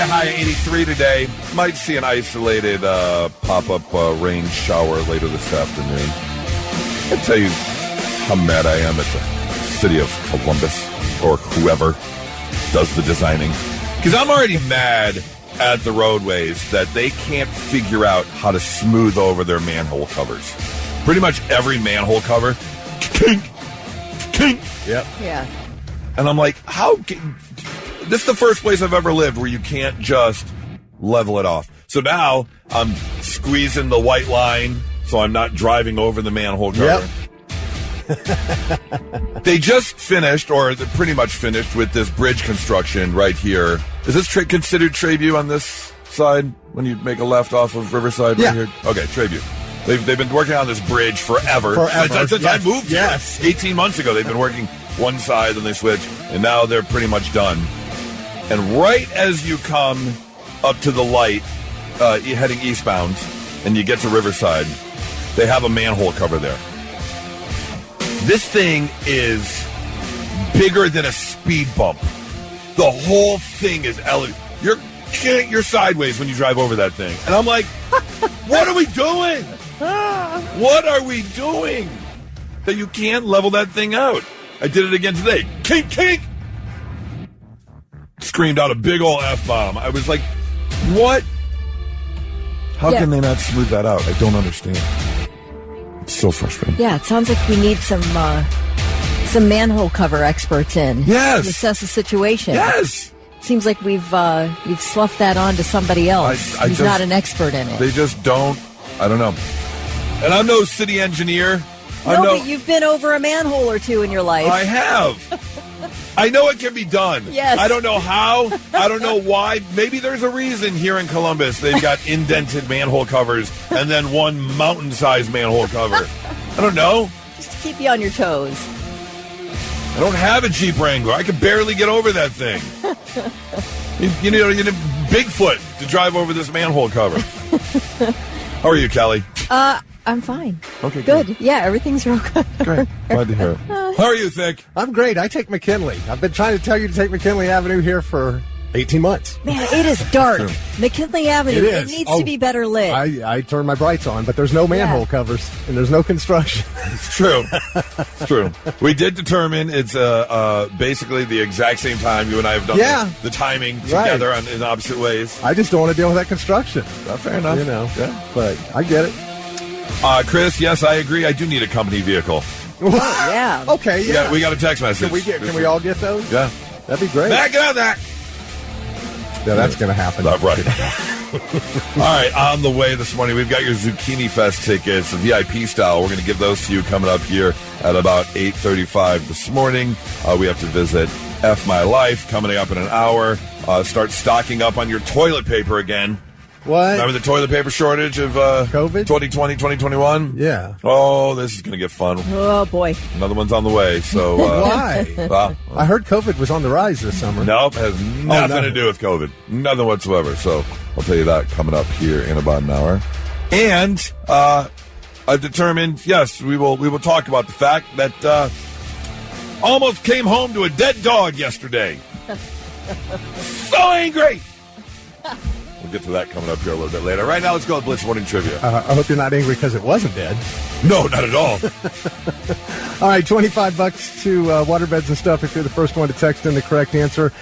high of 83 today. Might see an isolated pop-up rain shower later this afternoon. I'll tell you how mad I am at the city of Columbus, or whoever does the designing. Because I'm already mad at the roadways that they can't figure out how to smooth over their manhole covers. Pretty much every manhole cover, kink, kink. Yep. Yeah. And I'm like, this is the first place I've ever lived where you can't just level it off. So now I'm squeezing the white line so I'm not driving over the manhole cover. Yep. They just finished, or they're pretty much finished, with this bridge construction right here. Is this considered Trayview on this side when you make a left off of Riverside right here? Okay, Trayview. They've been working on this bridge forever. Since I moved here 18 months ago. They've been working one side, then they switch, and now they're pretty much done. And right as you come up to the light, heading eastbound, and you get to Riverside, they have a manhole cover there. This thing is bigger than a speed bump. The whole thing is elevated. You're sideways when you drive over that thing. And I'm like, what are we doing? What are we doing that you can't level that thing out? I did it again today. Kink, kink! Screamed out a big old F-bomb. I was like, what? How can they not smooth that out? I don't understand. It's so frustrating. Yeah, it sounds like we need some manhole cover experts in. Yes. To assess the situation. Yes. Seems like we've sloughed that on to somebody else who's not an expert in it. They just don't. I don't know. And I'm no city engineer. But you've been over a manhole or two in your life. I have. I know it can be done. Yes. I don't know how. I don't know why. Maybe there's a reason here in Columbus they've got indented manhole covers and then one mountain-sized manhole cover. I don't know. Just to keep you on your toes. I don't have a Jeep Wrangler. I can barely get over that thing. you need Bigfoot to drive over this manhole cover. How are you, Kelly? I'm fine. Okay, good. Yeah, everyth's real good. Great. Glad to hear it. How are you, Thick? I'm great. I take McKinley. I've been trying to tell you to take McKinley Avenue here for 18 months. Man, it is dark. McKinley Avenue, it needs to be better lit. I turn my brights on, but there's no manhole covers, and there's no construction. It's true. It's true. We did determine it's basically the exact same time you and I have done the timing together in opposite ways. I just don't want to deal with that construction. Fair enough. But I get it. Chris, yes, I agree. I do need a company vehicle. Oh, yeah. Okay, yeah. We got a text message. Can we all get those? Yeah. That'd be great. Back on that. Yeah, that's going to happen. Right. All right, on the way this morning, we've got your Zucchini Fest tickets, the VIP style. We're going to give those to you coming up here at about 8:35 this morning. We have to visit F My Life coming up in an hour. Start stocking up on your toilet paper again. What? Remember the toilet paper shortage of COVID? 2020, 2021? Yeah. Oh, this is going to get fun. Oh, boy. Another one's on the way. So why? Well, I heard COVID was on the rise this summer. Nope, it has nothing to do with COVID. Nothing whatsoever. So I'll tell you that coming up here in about an hour. And I've determined, yes, we will talk about the fact that almost came home to a dead dog yesterday. So angry. We'll get to that coming up here a little bit later. Right now, let's go with Blitz Morning Trivia. I hope you're not angry because it wasn't dead. No, not at all. All right, $25 to Waterbeds and Stuff if you're the first one to text in the correct answer.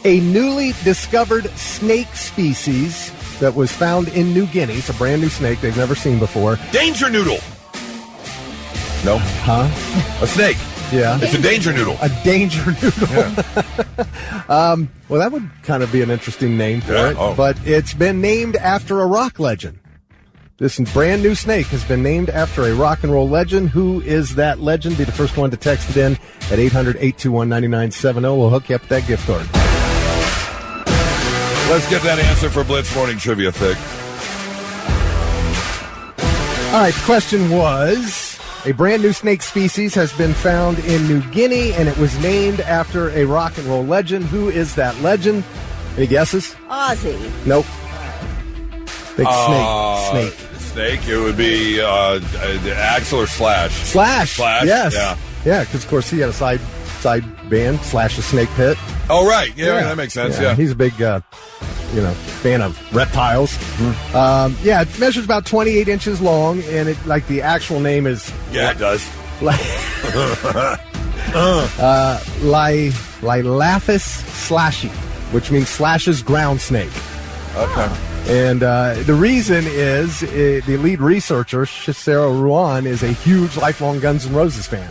A newly discovered snake species that was found in New Guinea. It's a brand new snake they've never seen before. Danger noodle. No. Huh? A snake. Yeah. It's a danger noodle. A danger noodle. Yeah. Well, that would kind of be an interesting name for it. Oh. But it's been named after a rock legend. This brand new snake has been named after a rock and roll legend. Who is that legend? Be the first one to text it in at 800-821-9970. We'll hook you up with that gift card. Let's get that answer for Blitz Morning Trivia, Thick. All right, the question was... A brand new snake species has been found in New Guinea, and it was named after a rock and roll legend. Who is that legend? Any guesses? Ozzy. Nope. Big snake. Snake. It would be Axl or Slash. Slash. Yes. Yeah, because, of course, he had a side band, Slash the Snake Pit. Oh, right. Yeah, that makes sense. Yeah. He's a big fan of reptiles. It measures about 28 inches long, and it the actual name is it does. Lilaphus slashy, which means slashes ground snake. Okay. And the reason is the lead researcher, Sarah Ruan, is a huge lifelong Guns N' Roses fan.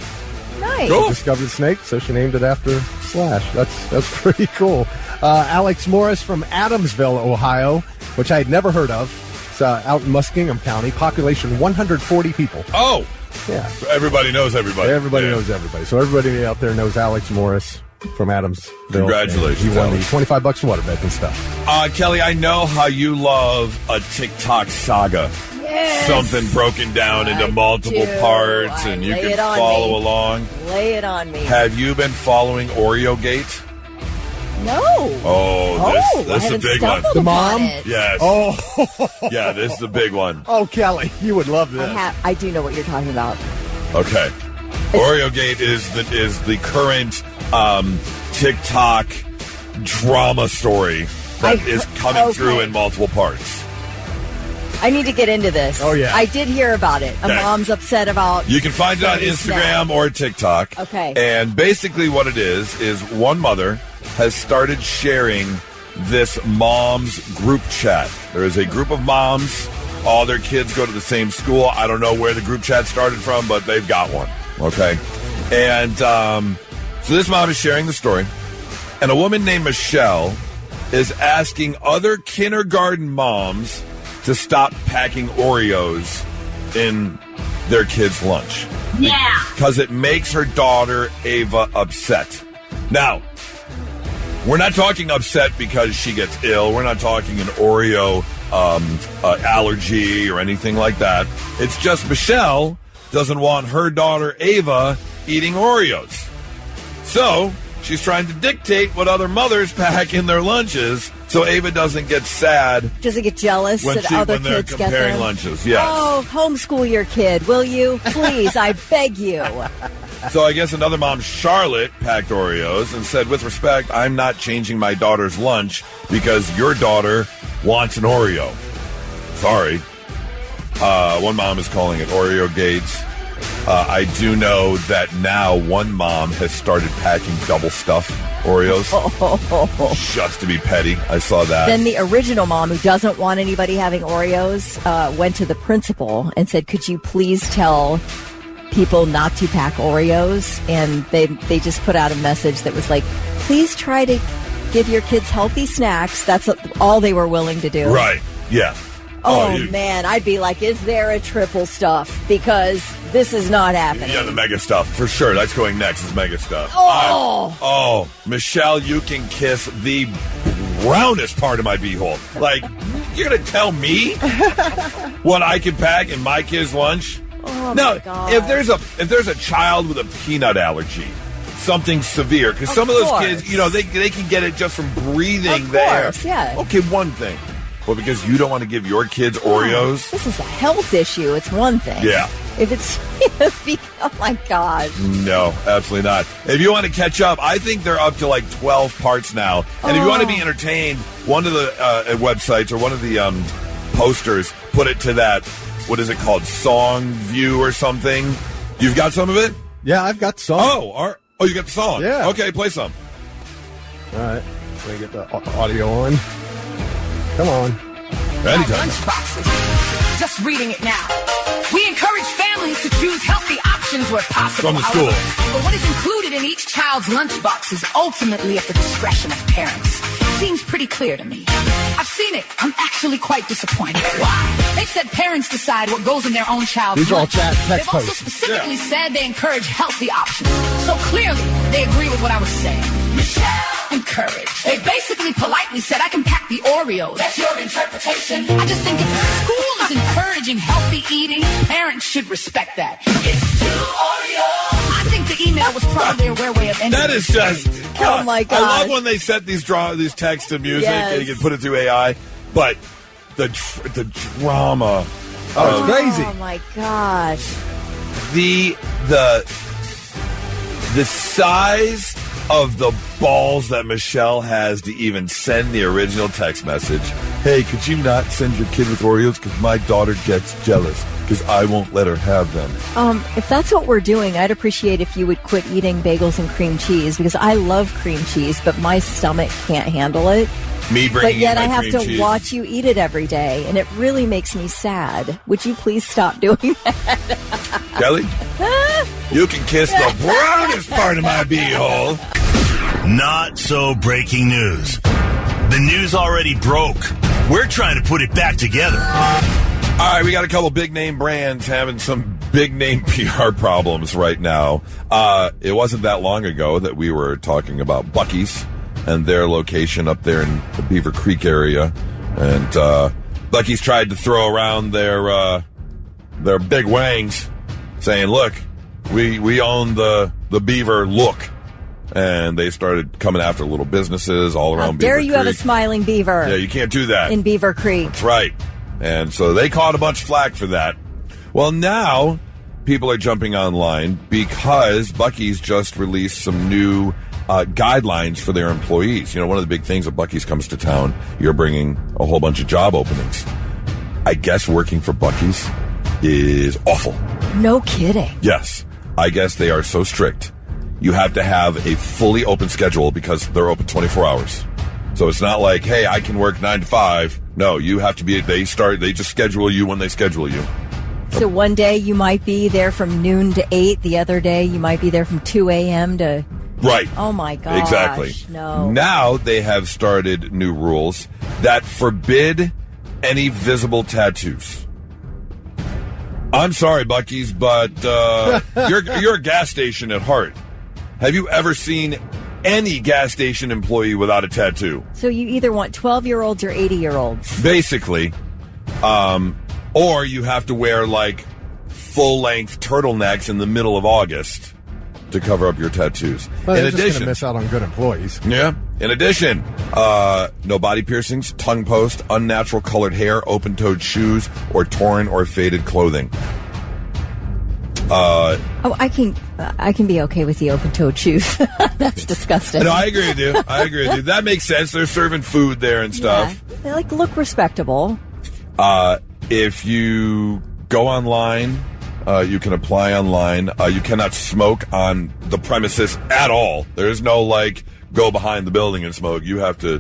Nice. Cool. She discovered the snake, so she named it after Slash. That's pretty cool. Alex Morris from Adamsville, Ohio, which I had never heard of. It's out in Muskingum County. Population 140 people. Oh. Yeah. So everybody knows everybody. Everybody knows everybody. So everybody out there knows Alex Morris from Adamsville. Congratulations. He won the $25 waterbeds and stuff. Kelly, I know how you love a TikTok saga. Yes. Something broken down into multiple parts, and you can follow along. Lay it on me. Have you been following Oreogate? No. Oh, this is a big one. The mom? Yes. Oh. Yeah, this is a big one. Oh, Kelly, you would love this. I do know what you're talking about. Okay. Oreogate is the current TikTok drama story that is coming through in multiple parts. I need to get into this. Oh, yeah. I did hear about it. A mom's upset about... You can find it on Instagram or TikTok. Okay. And basically what it is one mother has started sharing this mom's group chat. There is a group of moms. All their kids go to the same school. I don't know where the group chat started from, but they've got one. Okay. And so this mom is sharing the story. And a woman named Michelle is asking other kindergarten moms to stop packing Oreos in their kids' lunch. Yeah. Because it makes her daughter, Ava, upset. Now, we're not talking upset because she gets ill. We're not talking an Oreo allergy or anything like that. It's just Michelle doesn't want her daughter, Ava, eating Oreos. So she's trying to dictate what other mothers pack in their lunches so Ava doesn't get sad. Doesn't get jealous that other when they're kids get comparing them. lunches. Yes. Oh, homeschool your kid, will you? Please, I beg you. So I guess another mom, Charlotte, packed Oreos and said, with respect, I'm not changing my daughter's lunch because your daughter wants an Oreo. Sorry. One mom is calling it Oreogate. I do know that now one mom has started packing double stuff Oreos just to be petty. I saw that. Then the original mom, who doesn't want anybody having Oreos, went to the principal and said, could you please tell people not to pack Oreos? And they just put out a message that was like, please try to give your kids healthy snacks. That's all they were willing to do. Right. Yeah. Man, I'd be like, is there a triple stuff? Because this is not happening. Yeah, the mega stuff. For sure. That's going next is mega stuff. Michelle, you can kiss the brownest part of my beehole. Like, you're going to tell me what I can pack in my kid's lunch? Oh, now, my God. if there's a child with a peanut allergy, something severe, because some of those kids, they can get it just from breathing the air. Yeah. Okay, one thing. Well, because you don't want to give your kids Oreos? This is a health issue. It's one thing. Yeah. If it's... oh, my God. No, absolutely not. If you want to catch up, I think they're up to like 12 parts now. And if you want to be entertained, one of the websites or one of the posters put it to that, what is it called, Song View or something? You've got some of it? Yeah, I've got some. Oh, you got the song? Yeah. Okay, play some. All right. Let me get the audio on. Come on. Anytime. Lunchboxes. Just reading it now. We encourage families to choose healthy options where possible. From the school. But what is included in each child's lunchbox is ultimately at the discretion of parents. Seems pretty clear to me. I've seen it. I'm actually quite disappointed. Why? They've said parents decide what goes in their own child's These are all lunch. text They've also posts. specifically said they encourage healthy options. So clearly, they agree with what I was saying. Michelle, encourage. They basically politely said I can pack the Oreos. That's your interpretation. I just think if the school is encouraging healthy eating, parents should respect that. It's 2 Oreos. I think the email was probably a rare way of ending That is just... Oh, my God. I love when they set these text to music and you can put it through AI, but the drama... Oh, it's crazy. Oh, my gosh. The size of the balls that Michelle has to even send the original text message. Hey, could you not send your kid with Oreos because my daughter gets jealous because I won't let her have them. If that's what we're doing, I'd appreciate if you would quit eating bagels and cream cheese because I love cream cheese, but my stomach can't handle it. But yet I have to watch you eat it every day, and it really makes me sad. Would you please stop doing that? Kelly, you can kiss the brownest part of my beehole. Not so breaking news. The news already broke. We're trying to put it back together. All right, we got a couple big-name brands having some big-name PR problems right now. It wasn't that long ago that we were talking about Buc-ee's and their location up there in the Beaver Creek area. And Buc-ee's tried to throw around their big wangs, saying, look, we own the Beaver look. And they started coming after little businesses all around Beaver Creek. How dare you have a smiling beaver. Yeah, you can't do that. In Beaver Creek. That's right. And so they caught a bunch of flack for that. Well, now people are jumping online because Buc-ee's just released some new guidelines for their employees. You know, one of the big things that Buc-ee's comes to town, you're bringing a whole bunch of job openings. I guess working for Buc-ee's is awful. No kidding. Yes. I guess they are so strict. You have to have a fully open schedule because they're open 24 hours. So it's not like, hey, I can work 9 to 5. No, you have to be, they just schedule you when they schedule you. So one day you might be there from noon to 8. The other day you might be there from 2 a.m. to... Right. Oh, my gosh. Exactly. No. Now they have started new rules that forbid any visible tattoos. I'm sorry, Buc-ee's, but you're a gas station at heart. Have you ever seen any gas station employee without a tattoo? So you either want 12-year-olds or 80-year-olds. Basically. Or you have to wear, like, full-length turtlenecks in the middle of August to cover up your tattoos. Well, they're just going to miss out on good employees. Yeah. In addition, no body piercings, tongue post, unnatural colored hair, open-toed shoes, or torn or faded clothing. I can be okay with the open-toed shoes. That's disgusting. No, I agree with you. That makes sense. They're serving food there and stuff. Yeah, they look respectable. If you go online, you can apply online. You cannot smoke on the premises at all. There is no, go behind the building and smoke. You have to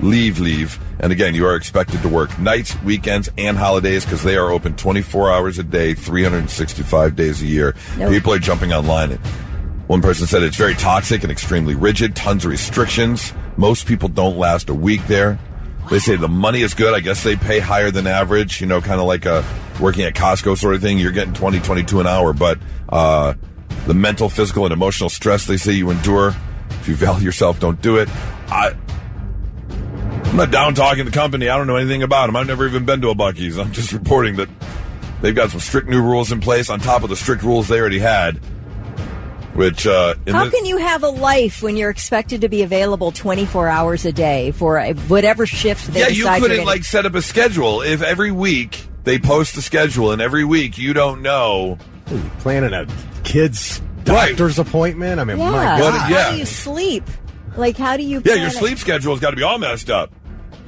leave. And again, you are expected to work nights, weekends, and holidays because they are open 24 hours a day, 365 days a year. Nope. People are jumping online. One person said it's very toxic and extremely rigid, tons of restrictions. Most people don't last a week there. They say the money is good. I guess they pay higher than average, kind of like working at Costco sort of thing. You're getting $20, $22 an hour, but the mental, physical, and emotional stress they say you endure, if you value yourself, don't do it. I'm not down talking the company. I don't know anything about them. I've never even been to a Buc-ee's. I'm just reporting that they've got some strict new rules in place on top of the strict rules they already had. Which how can you have a life when you're expected to be available 24 hours a day for whatever shift they decide you couldn't set up a schedule. If every week they post the schedule and every week you don't know. Are you planning a kid's doctor's appointment? I mean, yeah. my God. How do you sleep? How do you plan your sleep schedule's got to be all messed up.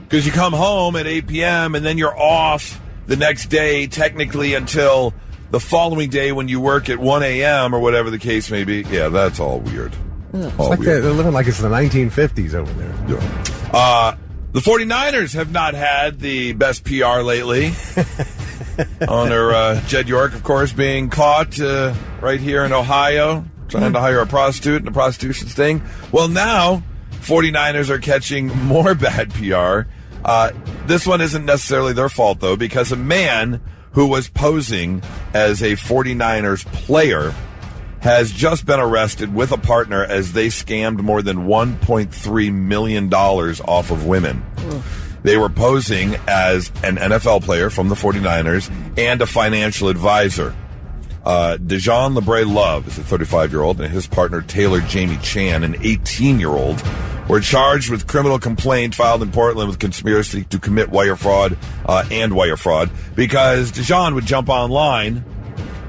Because you come home at 8 p.m. and then you're off the next day technically until the following day when you work at 1 a.m. or whatever the case may be. Yeah, that's all weird. It's like they're living like it's the 1950s over there. Yeah. The 49ers have not had the best PR lately. Owner Jed York, of course, being caught right here in Ohio, trying to hire a prostitute in a prostitution sting. Well, now 49ers are catching more bad PR. This one isn't necessarily their fault, though, because a man who was posing as a 49ers player has just been arrested with a partner as they scammed more than $1.3 million off of women. They were posing as an NFL player from the 49ers and a financial advisor. Dejan LeBray Love is a 35-year-old, and his partner Taylor Jamie Chan, an 18-year-old, were charged with criminal complaint filed in Portland with conspiracy to commit wire fraud because Dejan would jump online,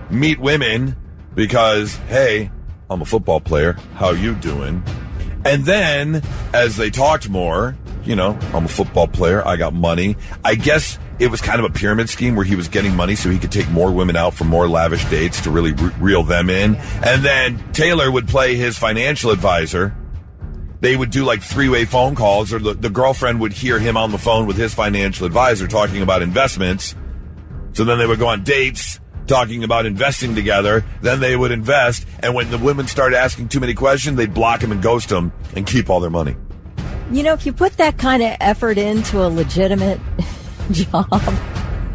meet women because, hey, I'm a football player, how you doing? And then, as they talked more, I'm a football player. I got money. I guess it was kind of a pyramid scheme where he was getting money so he could take more women out for more lavish dates to really reel them in. And then Taylor would play his financial advisor. They would do like 3-way phone calls, or the girlfriend would hear him on the phone with his financial advisor talking about investments. So then they would go on dates talking about investing together. Then they would invest. And when the women started asking too many questions, they'd block him and ghost him and keep all their money. If you put that kind of effort into a legitimate job,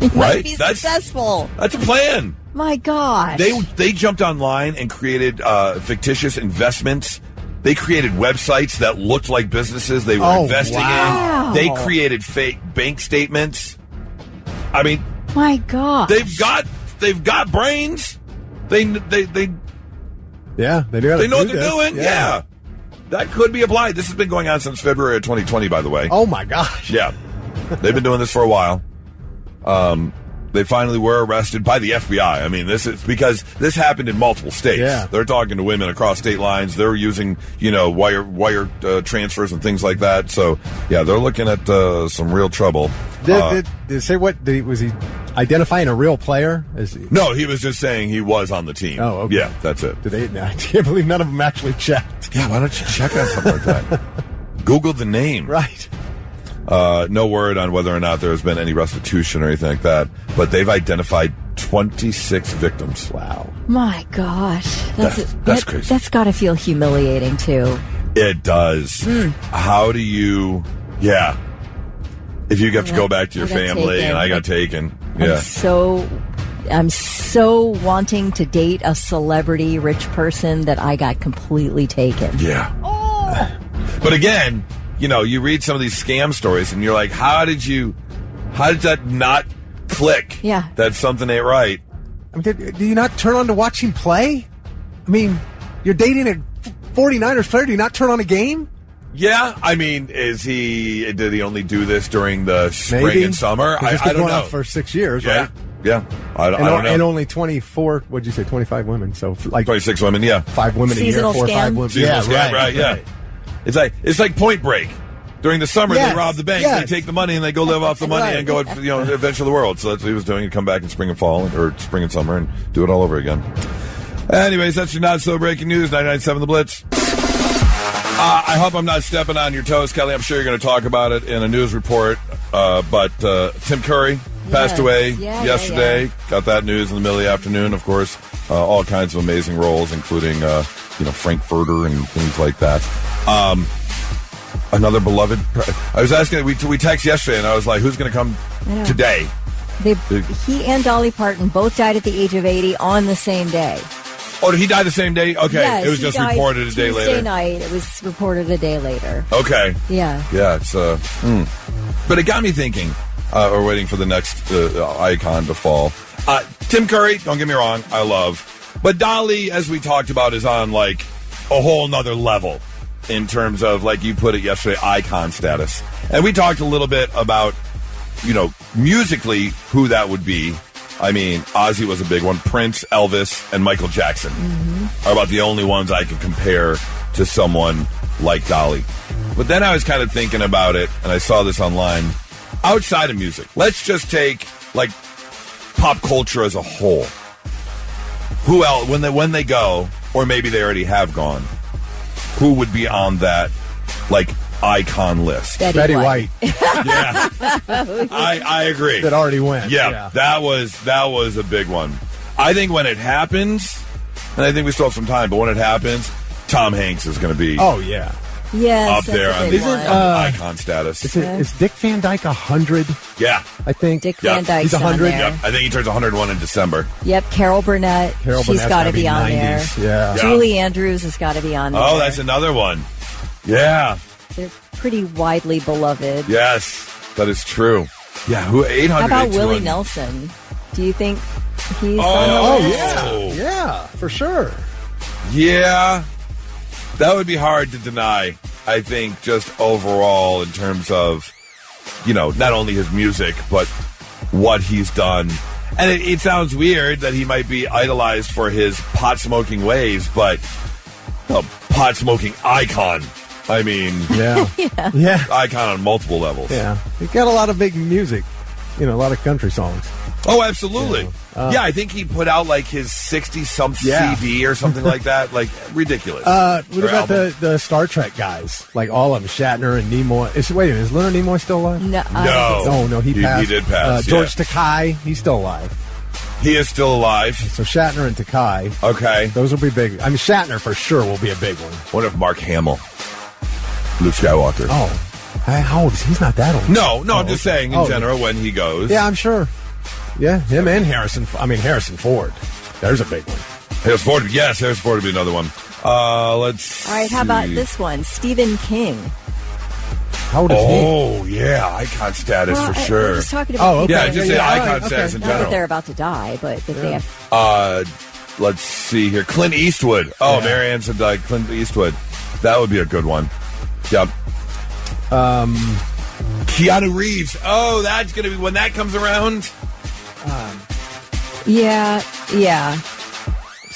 you might be successful. That's a plan. My gosh. They jumped online and created fictitious investments. They created websites that looked like businesses they were investing in. They created fake bank statements. I mean, my God. They've got brains. They do. They know what they're doing. Yeah. That could be applied. This has been going on since February of 2020, by the way. Oh, my gosh. Yeah. They've been doing this for a while. They finally were arrested by the FBI. I mean, this is because this happened in multiple states. Yeah. They're talking to women across state lines. They're using, wire transfers and things like that. So, yeah, they're looking at some real trouble. Did say what? Was he identifying a real player? No, he was just saying he was on the team. Oh, okay. Yeah, that's it. I can't believe none of them actually checked. Yeah, why don't you check on something like that? Google the name. Right. No word on whether or not there has been any restitution or anything like that, but they've identified 26 victims. Wow. My gosh. That's crazy. That's got to feel humiliating, too. It does. How do you... Yeah. If you have to go back to your family, and I got taken. Yeah. I'm so wanting to date a celebrity rich person that I got completely taken. Yeah. Oh. But again... you read some of these scam stories and you're like, how did that not click? Yeah. That something ain't right. I mean, do you not turn on to watch him play? I mean, you're dating a 49ers player. Do you not turn on a game? Yeah. I mean, did he only do this during the spring and summer? I don't know. For 6 years, yeah. right? Yeah. I don't know. And only 24, what'd you say, 25 women. So like 26 women, yeah. 5 women Seasonal a year, 4 or 5 women. Seasonal scam, right, yeah. It's like Point Break. During the summer, they rob the bank, they take the money, and they go live off the money and go, adventure the world. So that's what he was doing. He'd come back in spring and fall, or spring and summer, and do it all over again. Anyways, that's your not-so-breaking news, 99.7 The Blitz. I hope I'm not stepping on your toes, Kelly. I'm sure you're going to talk about it in a news report. But Tim Curry passed away yesterday. Yeah. Got that news in the middle of the afternoon, of course. All kinds of amazing roles, including, Frankfurter and things like that. Another beloved. I was asking. We text yesterday, and I was like, "Who's going to come today?" He and Dolly Parton both died at the age of 80 on the same day. Oh, did he die the same day? Okay, yes, it was just reported a day later. Tuesday night. It was reported a day later. Okay. Yeah. Yeah. It's but it got me thinking. We're waiting for the next icon to fall. Tim Curry. Don't get me wrong. I love, but Dolly, as we talked about, is on like a whole nother level. In terms of, like you put it yesterday, icon status. And we talked a little bit about, musically, who that would be. I mean, Ozzy was a big one. Prince, Elvis, and Michael Jackson are about the only ones I could compare to someone like Dolly. But then I was kind of thinking about it, and I saw this online. Outside of music, let's just take, like, pop culture as a whole. Who else, when they go, or maybe they already have gone, who would be on that, like, icon list? Betty White. Yeah. I agree. That already went. Yeah. That was a big one. I think when it happens, and I think we still have some time, but when it happens, Tom Hanks is going to be yes, up there on the icon status. Is Dick Van Dyke 100? Yeah. I think. Dick Van Dyke's He's 100? Yep. I think he turns 101 in December. Yep. Carol Burnett. She's got to be on 90s. there. Yeah. Julie Andrews has got to be on there. Oh, that's another one. Yeah. They're pretty widely beloved. Yes, that is true. Yeah, who 800? How about Willie Nelson? Do you think he's on the list? Yeah, for sure. Yeah, that would be hard to deny. I think just overall in terms of, not only his music, but what he's done. And it sounds weird that he might be idolized for his pot-smoking ways, but a pot-smoking icon. I mean, yeah. icon on multiple levels. Yeah. He got a lot of big music, a lot of country songs. Oh, absolutely. I think he put out like his 60-something CD or something like that. Like, ridiculous. What about the Star Trek guys? Like all of them, Shatner and Nimoy. Wait a minute, is Leonard Nimoy still alive? No, he passed. He did pass. George Takei, he's still alive. He is still alive. So Shatner and Takei. Okay. Those will be big. I mean, Shatner for sure will be a big one. What if Mark Hamill? Luke Skywalker. Oh. How old is he? He's not that old. No, I'm just saying in general when he goes. Yeah, I'm sure. Yeah, him and Harrison Ford. There's a big one. Harrison Ford would be another one. Let's see. All right, how about this one? Stephen King. How old is he? Oh, yeah, icon status for sure. We're just talking about okay. Yeah, just say icon status in not general. that they're about to die, but that they have... Let's see here. Clint Eastwood. Oh, Marianne said Clint Eastwood. That would be a good one. Yep. Keanu Reeves. Oh, that's going to be when that comes around. Yeah.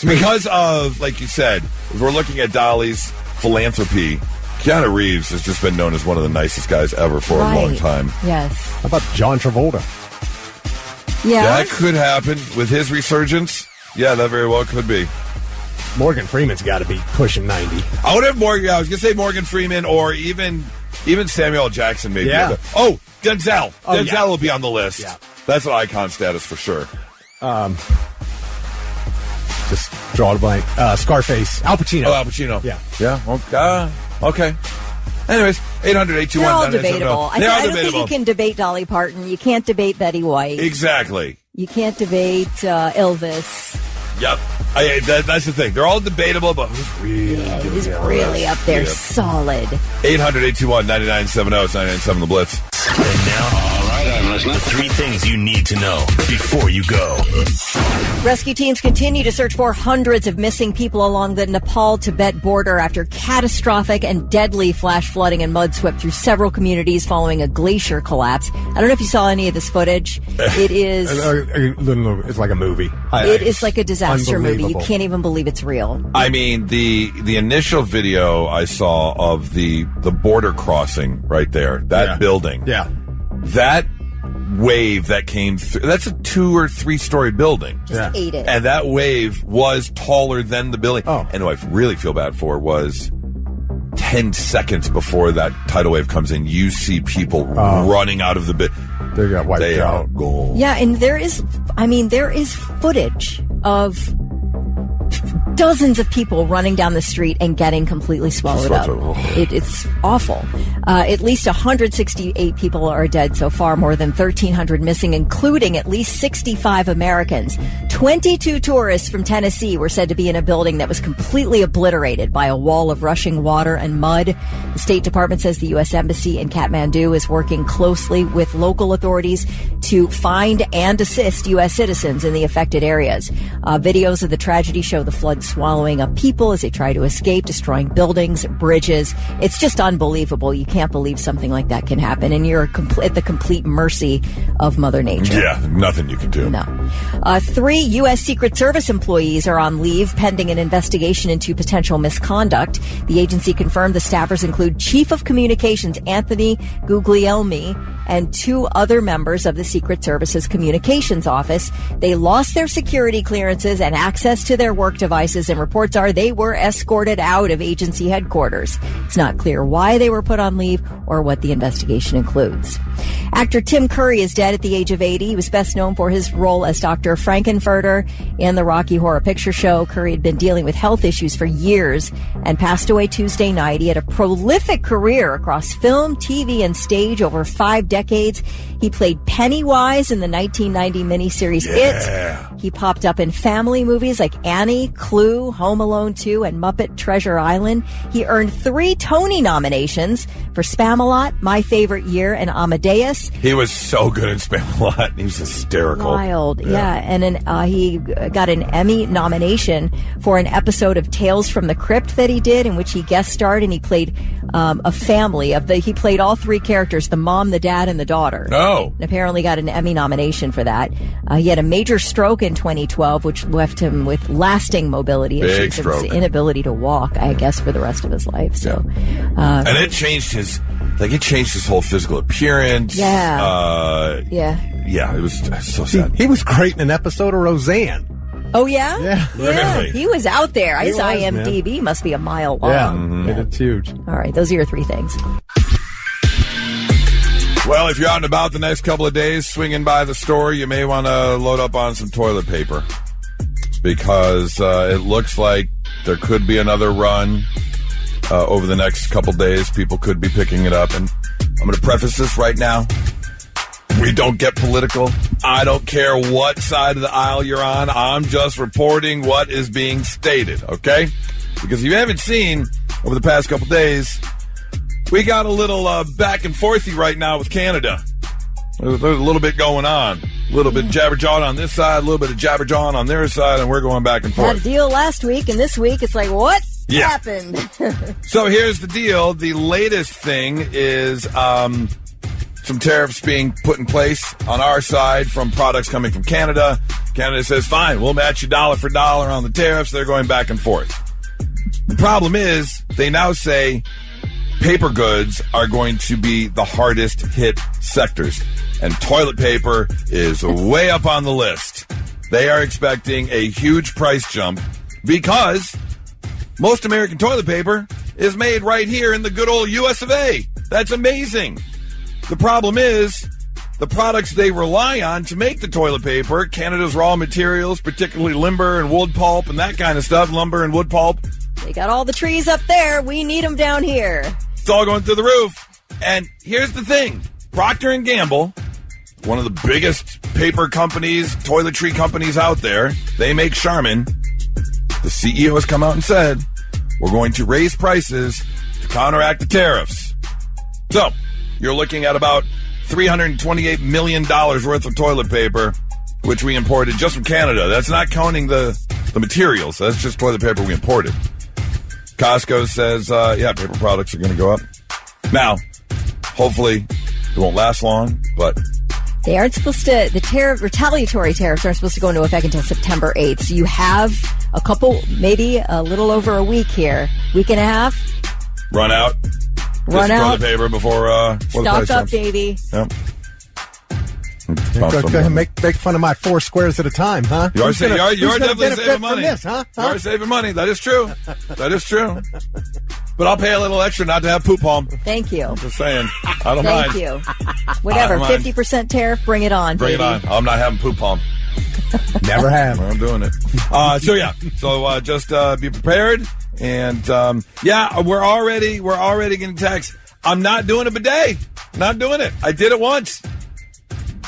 Because of, like you said, if we're looking at Dolly's philanthropy, Keanu Reeves has just been known as one of the nicest guys ever for a long time. Yes. How about John Travolta? Yeah. That could happen with his resurgence. Yeah, that very well could be. Morgan Freeman's got to be pushing 90. I would have Morgan. I was going to say Morgan Freeman or even Samuel L. Jackson maybe. Yeah. Oh, Denzel. Denzel yeah. will be on the list. Yeah. That's an icon status for sure. Just draw a blank. Scarface. Al Pacino. Oh, Al Pacino. Yeah. Yeah. Okay. Anyways, 800-821-9970. They're all debatable. I don't think debatable. you can debate Dolly Parton. You can't debate Betty White. Exactly. You can't debate Elvis. Yep. That's the thing. They're all debatable, but who's really up there? Solid. 800-821-9970. It's 99.7 The Blitz. And now, all right, I'm listening. 3 things you need to know before you go. Rescue teams continue to search for hundreds of missing people along the Nepal-Tibet border after catastrophic and deadly flash flooding and mud swept through several communities following a glacier collapse. I don't know if you saw any of this footage. It is... It's like a movie. It is like a disaster movie. You can't even believe it's real. I mean, the initial video I saw of the border crossing right there, that building. Yeah. That wave that came through, that's a 2 or 3 story building. Just ate it. And that wave was taller than the building. Oh. And what I really feel bad for was 10 seconds before that tidal wave comes in, you see people running out of the building. They got wiped They out. are gone. Yeah, and there is footage of dozens of people running down the street and getting completely swallowed up. It's awful. At least 168 people are dead so far, more than 1,300 missing, including at least 65 Americans. 22 tourists from Tennessee were said to be in a building that was completely obliterated by a wall of rushing water and mud. The State Department says the U.S. Embassy in Kathmandu is working closely with local authorities to find and assist U.S. citizens in the affected areas. Videos of the tragedy show the flood swallowing up people as they try to escape, destroying buildings, bridges. It's just unbelievable. You can't believe something like that can happen, and you're at the complete mercy of Mother Nature. Yeah, nothing you can do. No. 3 U.S. Secret Service employees are on leave pending an investigation into potential misconduct. The agency confirmed the staffers include Chief of Communications Anthony Guglielmi and 2 other members of the Secret Service's communications office. They lost their security clearances and access to their work devices, and reports are they were escorted out of agency headquarters. It's not clear why they were put on leave or what the investigation includes. Actor Tim Curry is dead at the age of 80. He was best known for his role as Dr. Frankenfurter in the Rocky Horror Picture Show. Curry had been dealing with health issues for years and passed away Tuesday night. He had a prolific career across film, TV, and stage over 5 decades. He played Pennywise in the 1990 miniseries It. He popped up in family movies like Annie, Clue, Home Alone 2, and Muppet Treasure Island. He earned 3 Tony nominations for Spamalot, My Favorite Year, and Amadeus. He was so good in Spamalot. He was hysterical. Wild. Yeah. And He got an Emmy nomination for an episode of Tales from the Crypt that he did, in which he guest starred, and he played a family he played all three characters, the mom, the dad, and the daughter. No. And apparently got an Emmy nomination for that. He had a major stroke in 2012, which left him with lasting mobility issues. It was the inability to walk, I guess, for the rest of his life. So, and it changed his whole physical appearance. Yeah. Yeah, it was so sad. He was great in an episode of Roseanne. Oh, yeah? Yeah. Really? He was out there. His was, IMDb must be a mile long. Yeah, it's huge. All right, those are your three things. Well, if you're out and about the next couple of days, swinging by the store, you may want to load up on some toilet paper, because it looks like there could be another run over the next couple days. People could be picking it up, and I'm going to preface this right now. We don't get political. I don't care what side of the aisle you're on. I'm just reporting what is being stated, okay? Because if you haven't seen over the past couple days, we got a little back and forthy right now with Canada. There's a little bit going on. A little bit jabber-jawing on this side, a little bit of jabber-jawing on their side, and we're going back and forth. Had a deal last week, and this week it's like, what happened? So here's the deal. The latest thing is some tariffs being put in place on our side from products coming from Canada. Canada says, fine, we'll match you dollar for dollar on the tariffs. They're going back and forth. The problem is they now say paper goods are going to be the hardest hit sectors, and toilet paper is way up on the list. They are expecting a huge price jump because most American toilet paper is made right here in the good old US of A. That's amazing. The problem is the products they rely on to make the toilet paper, Canada's raw materials, particularly lumber and wood pulp and that kind of stuff, lumber and wood pulp. They got all the trees up there. We need them down here. It's all going through the roof. And here's the thing. Procter & Gamble, one of the biggest paper companies, toiletry companies out there, they make Charmin. The CEO has come out and said, we're going to raise prices to counteract the tariffs. So, you're looking at about $328 million worth of toilet paper, which we imported just from Canada. That's not counting the materials. That's just toilet paper we imported. Costco says, paper products are going to go up. Now, hopefully, it won't last long, but they aren't supposed to, retaliatory tariffs aren't supposed to go into effect until September 8th. So you have a couple, maybe a little over a week here, week and a half. Run out toilet paper before stock up, baby. Yep. Go ahead and make fun of my 4 squares at a time, huh? You are definitely saving money. This, huh? You are saving money. That is true. That is true. But I'll pay a little extra not to have poop palm. Thank you. I'm just saying. I don't mind. Thank you. Whatever. 50% tariff. Bring it on. Bring it on. I'm not having poop palm. Never have. I'm doing it. So just be prepared. And we're already getting texts. I'm not doing a bidet. Not doing it. I did it once.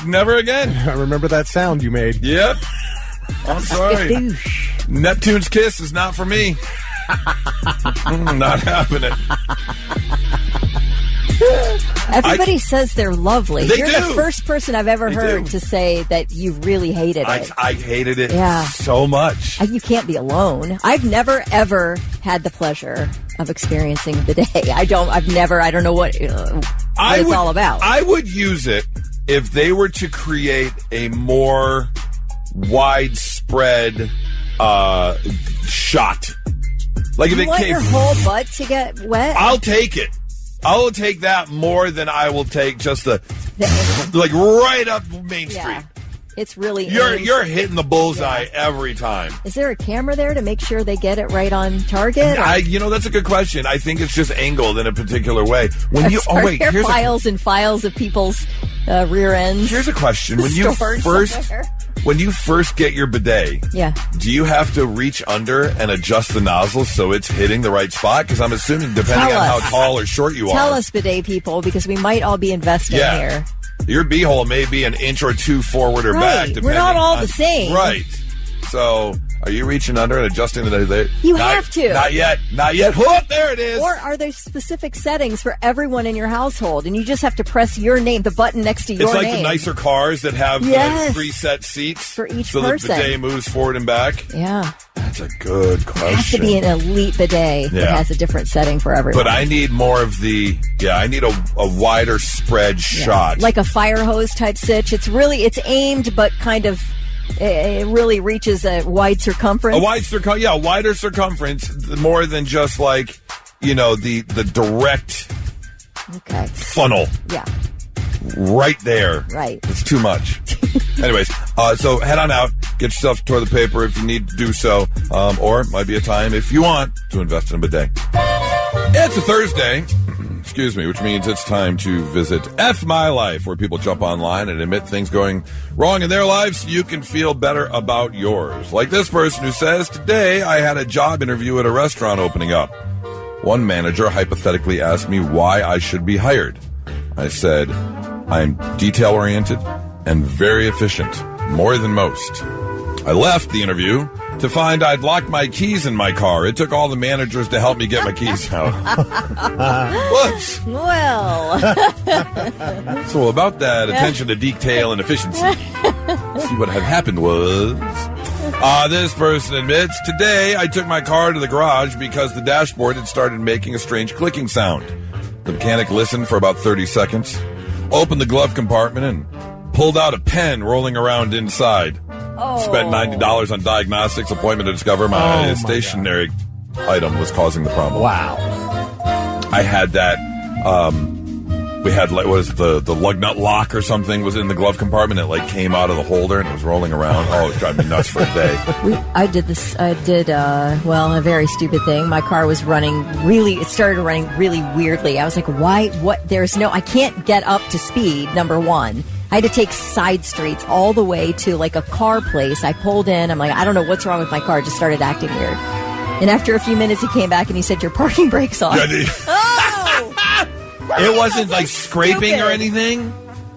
Never again. I remember that sound you made. Yep. I'm sorry. Neptune's kiss is not for me. Not happening. Everybody says they're lovely. You're do. the first person I've ever heard to say that you really hated it. I hated it so much. You can't be alone. I've never, ever had the pleasure of experiencing bidet. I don't know what it's all about. I would use it if they were to create a more widespread shot. Like if you it want came, your whole butt to get wet? I'll take it. I will take that more than I will take just like right up Main Street. It's really you're hitting the bullseye every time. Is there a camera there to make sure they get it right on target? That's a good question. I think it's just angled in a particular way. Here's files and files of people's rear ends. Here's a question: when you first get your bidet, do you have to reach under and adjust the nozzle so it's hitting the right spot? Because I'm assuming depending on how tall or short you are. Tell us, bidet people, because we might all be investing here. Your beehole may be an inch or two forward or back. We're not all the same. Right. So Are you reaching under and adjusting the... You have to. Not yet. Oh, there it is. Or are there specific settings for everyone in your household, and you just have to press your name, the button next to your name? It's like the nicer cars that have preset seats for each so person. So the bidet moves forward and back. Yeah. That's a good question. It has to be an elite bidet that has a different setting for everyone. But I need more of the... Yeah, I need a wider spread shot. Like a fire hose type sitch. It's aimed, but kind of... It really reaches a wide circumference. Wider circumference, more than just like, the direct funnel. Yeah. Right there. Right. It's too much. Anyways, so head on out, get yourself toilet paper if you need to do so, or it might be a time, if you want, to invest in a bidet. It's a Thursday. Excuse me, which means it's time to visit F My Life, where people jump online and admit things going wrong in their lives so you can feel better about yours. Like this person who says, today I had a job interview at a restaurant opening up. One manager hypothetically asked me why I should be hired. I said, I'm detail-oriented and very efficient, more than most. I left the interview to find I'd locked my keys in my car. It took all the managers to help me get my keys out. Whoops. Well. So about that attention to detail and efficiency. See, what had happened was... this person admits, today I took my car to the garage because the dashboard had started making a strange clicking sound. The mechanic listened for about 30 seconds, opened the glove compartment, and pulled out a pen rolling around inside. Spent $90 on diagnostics appointment to discover my stationary item was causing the problem. Wow. I had that. We had the lug nut lock or something was in the glove compartment. It came out of the holder and it was rolling around. Oh, it drove me nuts for a day. I did a very stupid thing. My car was it started running really weirdly. I was like, why? What? I can't get up to speed, number one. I had to take side streets all the way to a car place. I pulled in. I'm like, I don't know what's wrong with my car. It just started acting weird. And after a few minutes, he came back and he said, your parking brake's on. It wasn't scraping or anything?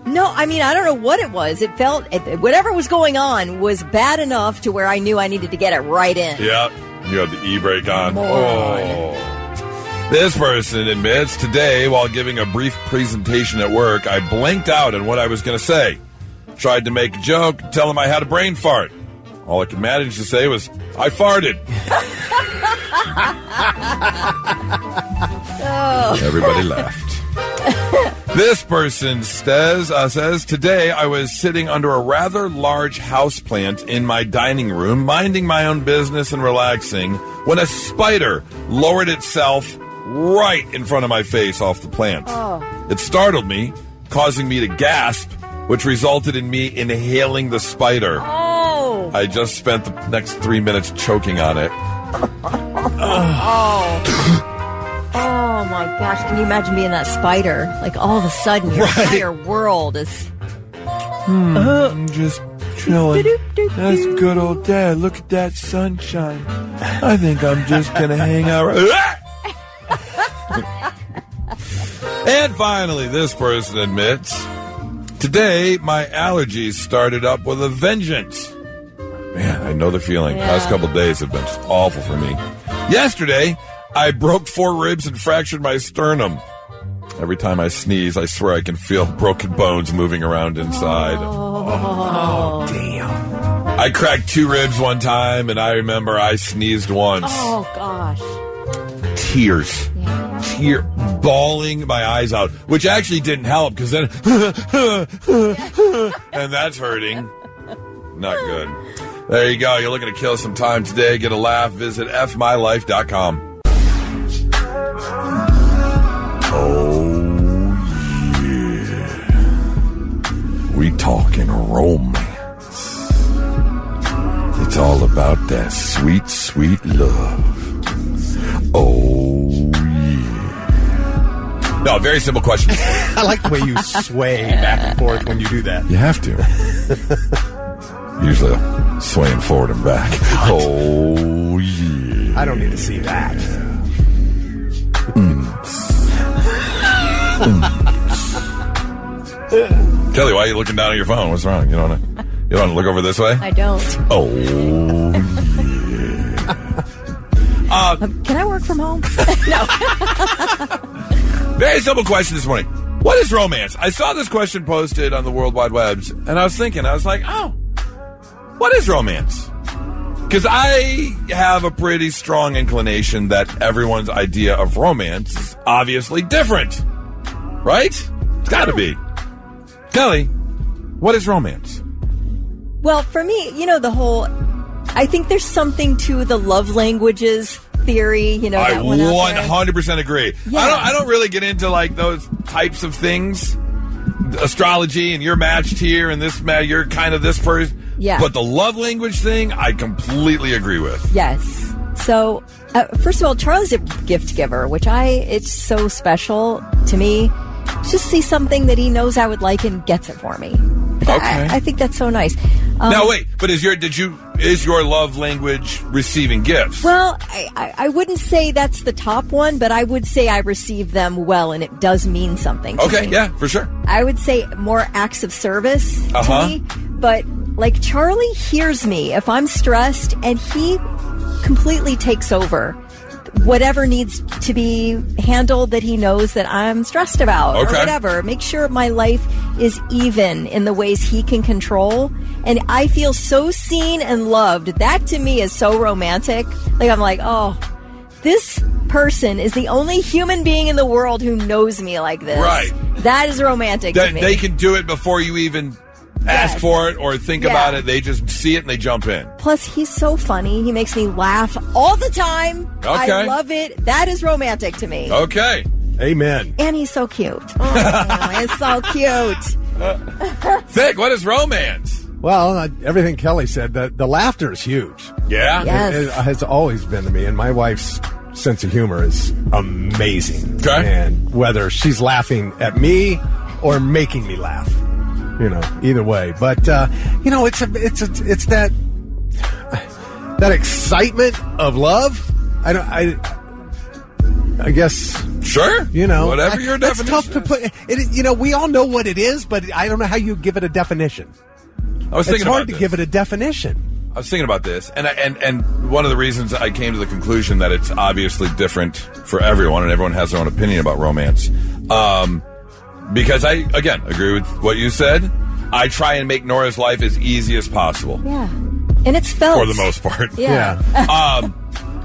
No, I don't know what it was. It felt, whatever was going on was bad enough to where I knew I needed to get it right in. Yep. You had the e-brake on. Oh. This person admits, today, while giving a brief presentation at work, I blanked out on what I was going to say. Tried to make a joke, tell him I had a brain fart. All I could manage to say was, I farted. Everybody laughed. This person says, today I was sitting under a rather large houseplant in my dining room, minding my own business and relaxing, when a spider lowered itself right in front of my face off the plant. It startled me, causing me to gasp, which resulted in me inhaling the spider. I just spent the next 3 minutes choking on it. Oh my gosh, can you imagine being that spider? All of a sudden your entire world is... I'm just chilling. That's good old Dad. Look at that sunshine. I think I'm just going to hang out. And finally, this person admits, today my allergies started up with a vengeance. Man, I know the feeling. Yeah. Last couple of days have been just awful for me. Yesterday, I broke 4 ribs and fractured my sternum. Every time I sneeze, I swear I can feel broken bones moving around inside. Oh, damn. I cracked 2 ribs one time, and I remember I sneezed once. Oh, gosh. Tears. Yeah. Bawling my eyes out, which actually didn't help, because then... and that's hurting. Not good. There you go. You're looking to kill some time today. Get a laugh. Visit fmylife.com. Oh, yeah. We talking romance. It's all about that sweet, sweet love. Oh, yeah. No, very simple question. I like the way you sway back and forth when you do that. You have to. Usually I'm swaying forward and back. Oh, yeah. I don't need to see that. Kelly, why are you looking down at your phone? What's wrong? You don't want to look over this way? I don't. Oh, yeah. Can I work from home? Very simple question this morning. What is romance? I saw this question posted on the World Wide Webs, and I was like, oh, what is romance? Because I have a pretty strong inclination that everyone's idea of romance is obviously different. Right? It's got to be. Kelly, what is romance? Well, for me, I think there's something to the love languages theory, I 100% agree. Yeah. I don't really get into like those types of things, astrology, and you're matched here, and you're kind of this person. Yeah. But the love language thing, I completely agree with. Yes. So, first of all, Charlie's a gift giver, which it's so special to me. Just see something that he knows I would like and gets it for me. Okay. I think that's so nice. Now wait, but is your love language receiving gifts? Well, I wouldn't say that's the top one, but I would say I receive them well, and it does mean something to me. Yeah, for sure. I would say more acts of service to me, but like Charlie hears me if I'm stressed, and he completely takes over whatever needs to be handled that he knows that I'm stressed about or whatever. Make sure my life is even in the ways he can control. And I feel so seen and loved. That to me is so romantic. Like, I'm like, oh, this person is the only human being in the world who knows me like this. Right. That is romantic to me. They can do it before you even ask for it or think about it. They just see it and they jump in. Plus, he's so funny. He makes me laugh all the time. Okay. I love it. That is romantic to me. Okay. Amen. And he's so cute. Oh, he's so cute. Vic, what is romance? Well, everything Kelly said, the laughter is huge. Yeah? Yes. It has always been to me, and my wife's sense of humor is amazing. Okay. And whether she's laughing at me or making me laugh, either way. But it's that excitement of love. I guess. Sure. Whatever your definition. It's tough to put it. We all know what it is, but I don't know how you give it a definition. It's hard to give it a definition. I was thinking about this, and one of the reasons I came to the conclusion that it's obviously different for everyone, and everyone has their own opinion about romance. Because I, again, agree with what you said. I try and make Nora's life as easy as possible. Yeah. And it's felt. For the most part. Yeah.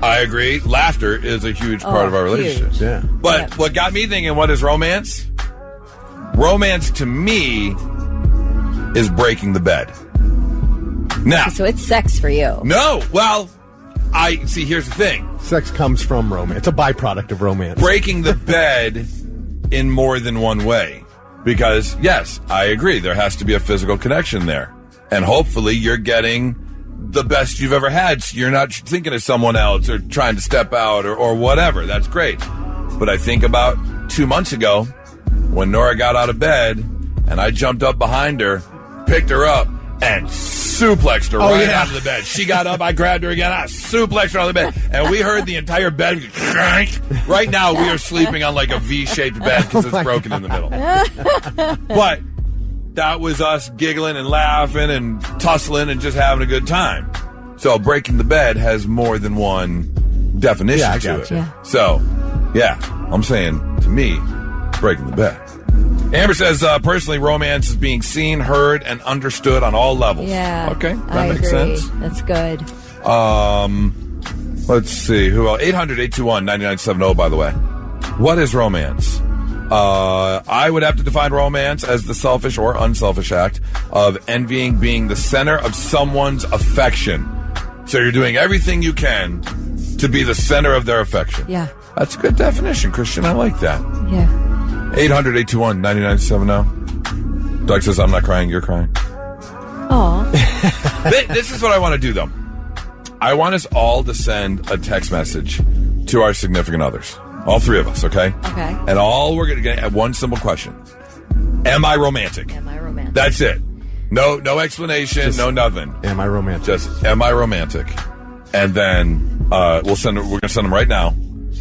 I agree. Laughter is a huge part of our relationship. Huge. Yeah. But what got me thinking, what is romance? Romance to me is breaking the bed. Now. So it's sex for you. No. Well, here's the thing. Sex comes from romance. It's a byproduct of romance. Breaking the bed in more than one way. Because, yes, I agree. There has to be a physical connection there. And hopefully you're getting the best you've ever had. So you're not thinking of someone else or trying to step out or whatever. That's great. But I think about 2 months ago when Nora got out of bed and I jumped up behind her, picked her up, and suplexed her out of the bed. She got up, I grabbed her again, I suplexed her out of the bed, and we heard the entire bed crank. Right now, we are sleeping on like a V-shaped bed because it's broken in the middle. But that was us giggling and laughing and tussling and just having a good time. So breaking the bed has more than one definition to it. Yeah. So, I'm saying, to me, breaking the bed. Amber says, personally, romance is being seen, heard, and understood on all levels. Yeah. Okay, that makes agree. sense. That's good. Let's see. Who else? 800-821-9970, by the way. What is romance? I would have to define romance as the selfish or unselfish act of envying being the center of someone's affection. So you're doing everything you can to be the center of their affection. Yeah. That's a good definition, Christian. I like that. Yeah. 800-821-9970. Doug says, I'm not crying, you're crying. Aw. This is what I want to do, though. I want us all to send a text message to our significant others. All three of us, okay? Okay. And all we're going to get at one simple question. Am I romantic? Am I romantic? That's it. No explanation, no nothing. Am I romantic? Just, am I romantic? And then we're going to send them right now.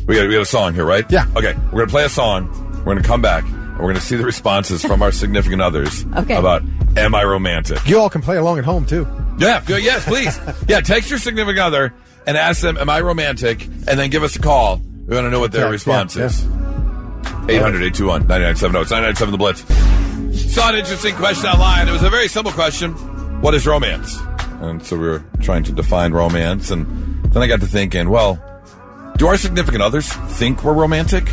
We got a song here, right? Yeah. Okay, we're going to play a song. We're going to come back, and we're going to see the responses from our significant others about, am I romantic? You all can play along at home, too. Yeah, yes, please. Yeah, text your significant other and ask them, am I romantic? And then give us a call. We want to know what their response is. 800-821-9970. It's 997 The Blitz. Saw an interesting question online. It was a very simple question. What is romance? And so we were trying to define romance. And then I got to thinking, well, do our significant others think we're romantic?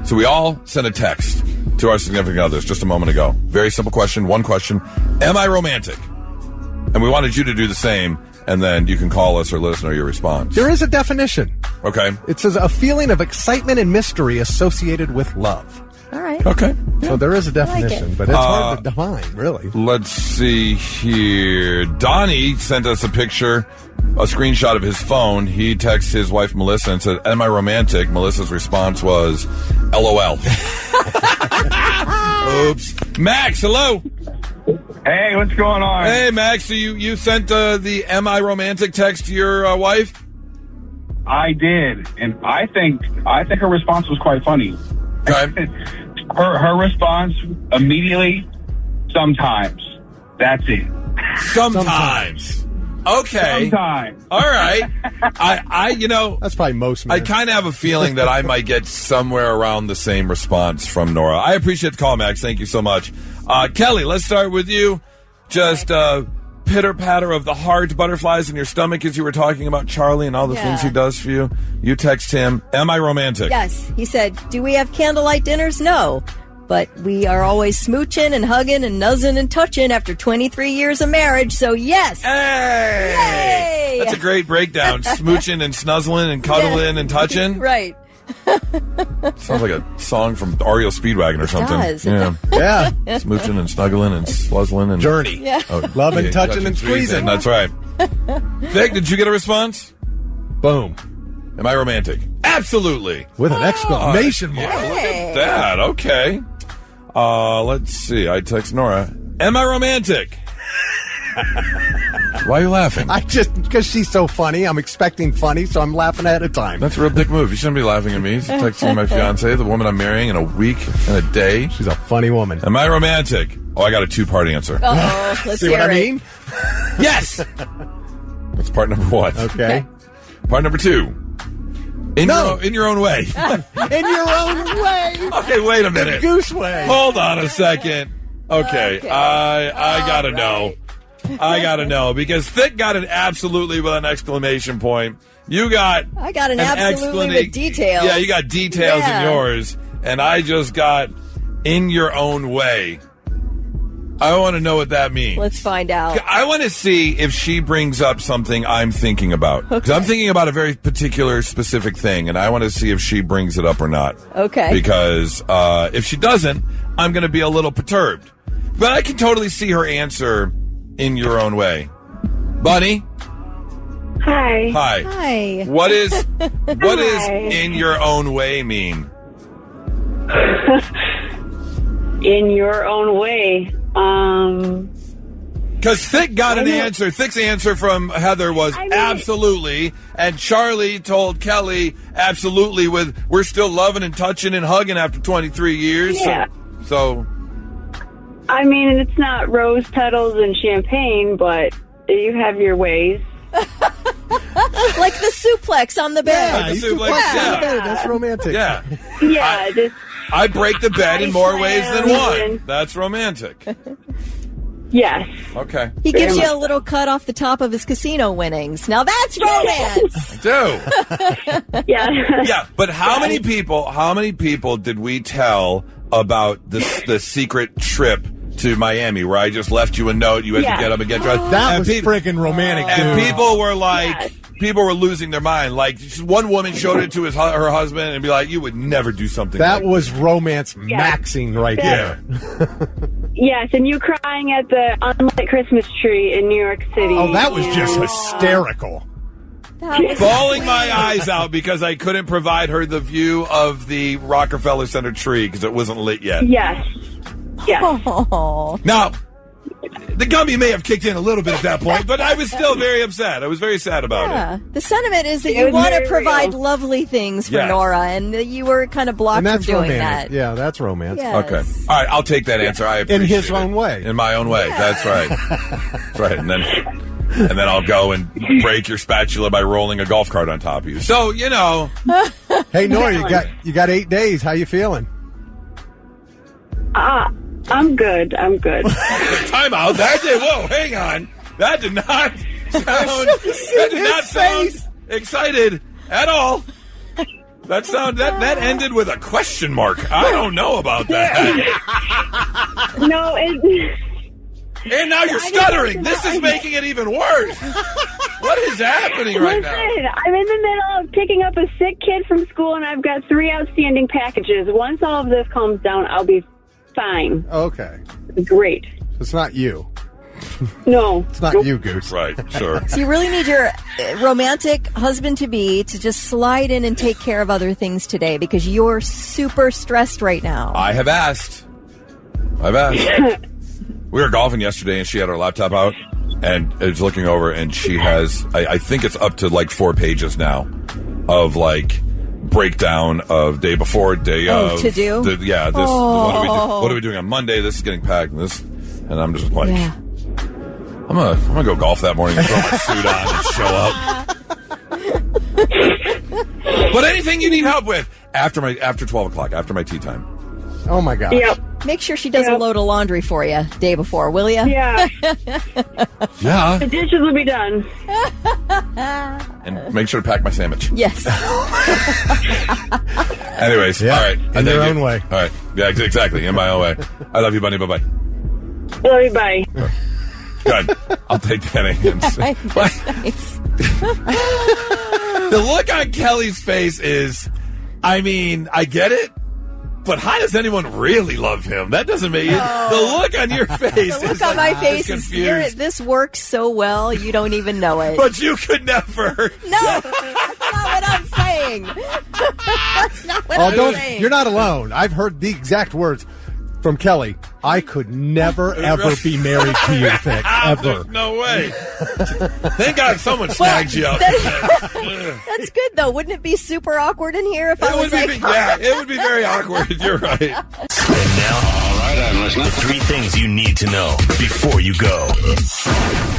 So we all sent a text to our significant others just a moment ago. Very simple question, one question. Am I romantic? And we wanted you to do the same, and then you can call us or let us know your response. There is a definition. Okay. It says a feeling of excitement and mystery associated with love. All right. Okay. So there is a definition, but it's hard to define, really. Let's see here. Donnie sent us a picture, a screenshot of his phone. He texted his wife, Melissa, and said, am I romantic? Melissa's response was, LOL. Oops. Max, hello. Hey, what's going on? Hey, Max, so you sent the am I romantic text to your wife? I did, and I think her response was quite funny. Okay. Her response immediately, sometimes. That's it. Sometimes. Okay. Sometimes. All right. I That's probably most men. I kind of have a feeling that I might get somewhere around the same response from Nora. I appreciate the call, Max. Thank you so much. Kelly, let's start with you. Just pitter-patter of the heart, butterflies in your stomach as you were talking about Charlie and all the things he does for you. You text him, am I romantic? Yes. He said, do we have candlelight dinners? No. But we are always smooching and hugging and nuzzing and touching after 23 years of marriage, so yes. Hey! Yay! That's a great breakdown. Smooching and snuzzling and cuddling and touching. Right. Sounds like a song from REO Speedwagon or something. Does. Yeah. Yeah. Smooching and snuggling and sluzzling and Journey. Yeah. Loving, touching, and squeezing. That's right. Vic, did you get a response? Boom. Am I romantic? Absolutely. With an exclamation mark. Yeah, look at that. Okay. Let's see. I text Nora. Am I romantic? Why are you laughing? Because she's so funny. I'm expecting funny, so I'm laughing ahead of time. That's a real dick move. You shouldn't be laughing at me. He's texting my fiance, the woman I'm marrying, in a week and a day. She's a funny woman. Am I romantic? Oh, I got a two-part answer. Uh-oh. Let's See hear what I it. mean? Yes! That's part number one. Okay. Part number two. In your own way. In your own way. Okay, wait a minute. Goose way. Hold on a second. Okay. I gotta know. I gotta know, because Thick got an absolutely with an exclamation point. I got an absolutely with details. Yeah, you got details in yours, and I just got in your own way. I want to know what that means. Let's find out. I want to see if she brings up something I'm thinking about. Because I'm thinking about a very particular, specific thing, and I want to see if she brings it up or not. Okay. Because if she doesn't, I'm going to be a little perturbed. But I can totally see her answer in your own way. Bunny? Hi. Hi. Hi. What is in your own way mean? In your own way. Because Thick got an answer. Thick's answer from Heather was absolutely, and Charlie told Kelly absolutely with we're still loving and touching and hugging after 23 years. Yeah. So I mean, it's not rose petals and champagne, but you have your ways. Like the suplex on the bed. Like the suplex, yeah. That's romantic. Yeah. Yeah. I break the bed in more ways than one. And- That's romantic. Yes. Okay. He gives you a little cut off the top of his casino winnings. Now that's romance. Do. Yeah. Yeah, but how many people did we tell about the secret trip to Miami where I just left you a note, you had to get up and get dressed? That was freaking romantic, dude. And people were like, people were losing their mind. Like, one woman showed it to her husband and be like, you would never do something that like was romance maxing right there. Yes, and you crying at the unlit Christmas tree in New York City. Oh, that was just hysterical. bawling my eyes out because I couldn't provide her the view of the Rockefeller Center tree because it wasn't lit yet. Yes. Yes. Oh. Now, the gummy may have kicked in a little bit at that point, but I was still very upset. I was very sad about it. The sentiment is that It you was want to very provide real. lovely things for Yes. Nora, and you were kind of blocked And from that's doing romantic. that. Yeah, that's romance. Yes. Okay. All right, I'll take that answer. I appreciate In his it. own way. In my own way. That's right. That's right. And then and then I'll go and break your spatula by rolling a golf cart on top of you. So, Hey, Nora, you got 8 days. How you feeling? I'm good. Time out. Whoa, hang on. That did not sound excited at all. That ended with a question mark. I don't know about that. No, And now you're stuttering. This is making it even worse. What is happening right now? I'm in the middle of picking up a sick kid from school, and I've got 3 outstanding packages. Once all of this calms down, I'll be fine. Okay. Great. It's not you. No. It's not you, Goose. Right, sure. So you really need your romantic husband-to-be to just slide in and take care of other things today because you're super stressed right now. I've asked. We were golfing yesterday, and she had her laptop out, and is looking over, and she has, I think it's up to like 4 pages now of like breakdown of day before, day of. To do? What are we doing on Monday? This is getting packed, and I'm just like, I'm gonna go golf that morning and throw my suit on and show up. But anything you need help with after 12 o'clock, after my tea time. Oh my gosh. Yep. Make sure she does a load of laundry for you day before, will you? Yeah. Yeah. The dishes will be done. And make sure to pack my sandwich. Yes. Anyways, all right. In your own way. All right. Yeah, exactly. In my own way. I love you, Bunny. Bye-bye. Love you, bye. Good. I'll take that answer. Nice. The look on Kelly's face is, I get it, but how does anyone really love him? That doesn't make it. The look on your face The look on my face is this works so well, you don't even know it. But you could never. No, that's not what I'm saying. That's not what I'm saying. You're not alone. I've heard the exact words from Kelly. I could never, ever be married to you, Thick. Ever. There's no way. Thank God someone snagged you up. That's good, though. Wouldn't it be super awkward in here if I was like... Yeah, it would be very awkward. You're right. And now, all right, I'm listening. The 3 things you need to know before you go.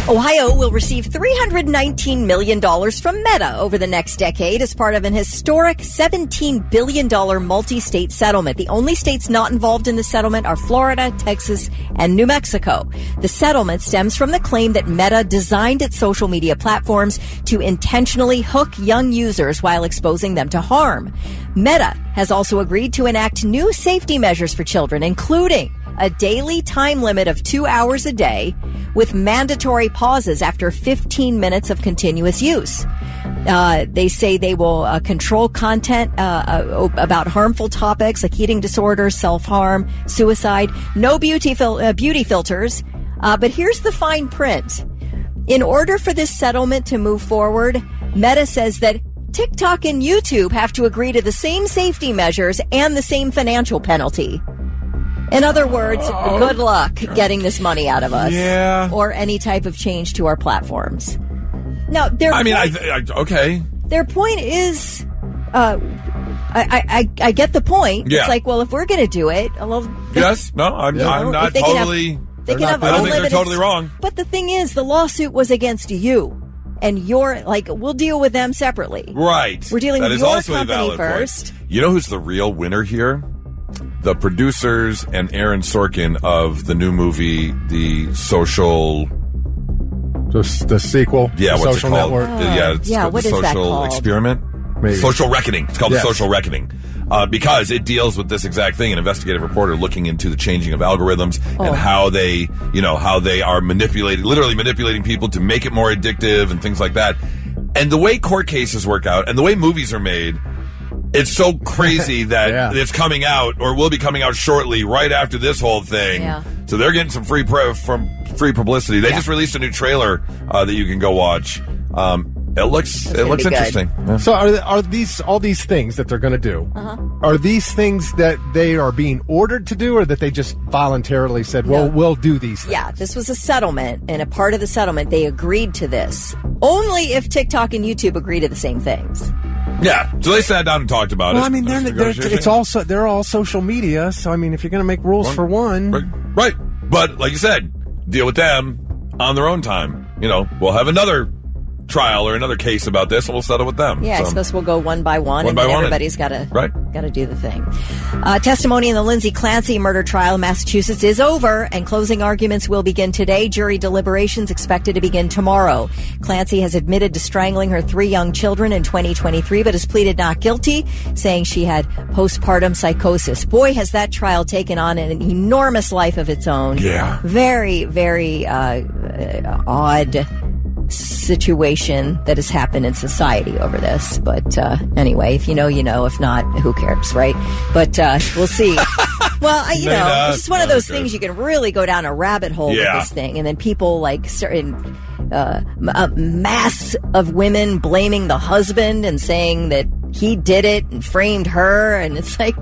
Ohio will receive $319 million from Meta over the next decade as part of an historic $17 billion multi-state settlement. The only states not involved in the settlement are Florida, Texas, and New Mexico. The settlement stems from the claim that Meta designed its social media platforms to intentionally hook young users while exposing them to harm. Meta has also agreed to enact new safety measures for children, including a daily time limit of 2 hours a day with mandatory pauses after 15 minutes of continuous use. They say they will control content about harmful topics like eating disorders, self-harm, suicide, no beauty filters. But here's the fine print. In order for this settlement to move forward, Meta says that TikTok and YouTube have to agree to the same safety measures and the same financial penalty. In other words, good luck getting this money out of us. Yeah. Or any type of change to our platforms. Now, okay. Their point is, I get the point. Yeah. It's like, well, if we're going to do it, Yes. No, I'm not totally. They can have I don't think they're unlimited. totally wrong. But the thing is, the lawsuit was against you. And you're like, we'll deal with them separately. Right. We're dealing that with is your also company a valid first. Point. You know who's the real winner here? The producers and Aaron Sorkin of the new movie, The Social... The sequel? Yeah, the what's Social it called? Network? It's called what The is that Social called? Experiment? Maybe. Social Reckoning. It's called The Social Reckoning. Because it deals with this exact thing, an investigative reporter looking into the changing of algorithms and how they are literally manipulating people to make it more addictive and things like that. And the way court cases work out and the way movies are made, it's so crazy that it's coming out or will be coming out shortly right after this whole thing. Yeah. So they're getting some free publicity. They just released a new trailer that you can go watch. It looks interesting. Yeah. So are these all these things that they're going to do? Are these things that they are being ordered to do, or that they just voluntarily said, "Well, we'll do these things"? Yeah, this was a settlement, and a part of the settlement they agreed to this only if TikTok and YouTube agree to the same things. Yeah, so they sat down and talked about it. Well, I mean, they're all social media. So I mean, if you're going to make rules for one, right. But like you said, deal with them on their own time. we'll have another trial or another case about this, and we'll settle with them. Yeah, I suppose we'll go one by one, and everybody's got to do the thing. Testimony in the Lindsay Clancy murder trial in Massachusetts is over, and closing arguments will begin today. Jury deliberations expected to begin tomorrow. Clancy has admitted to strangling her 3 young children in 2023, but has pleaded not guilty, saying she had postpartum psychosis. Boy, has that trial taken on an enormous life of its own. Yeah. Very, very odd situation that has happened in society over this. But anyway, if you know, you know. If not, who cares, right? But we'll see. Well, it's just one of those things you can really go down a rabbit hole with this thing. And then people like certain a mass of women blaming the husband and saying that he did it and framed her, and it's like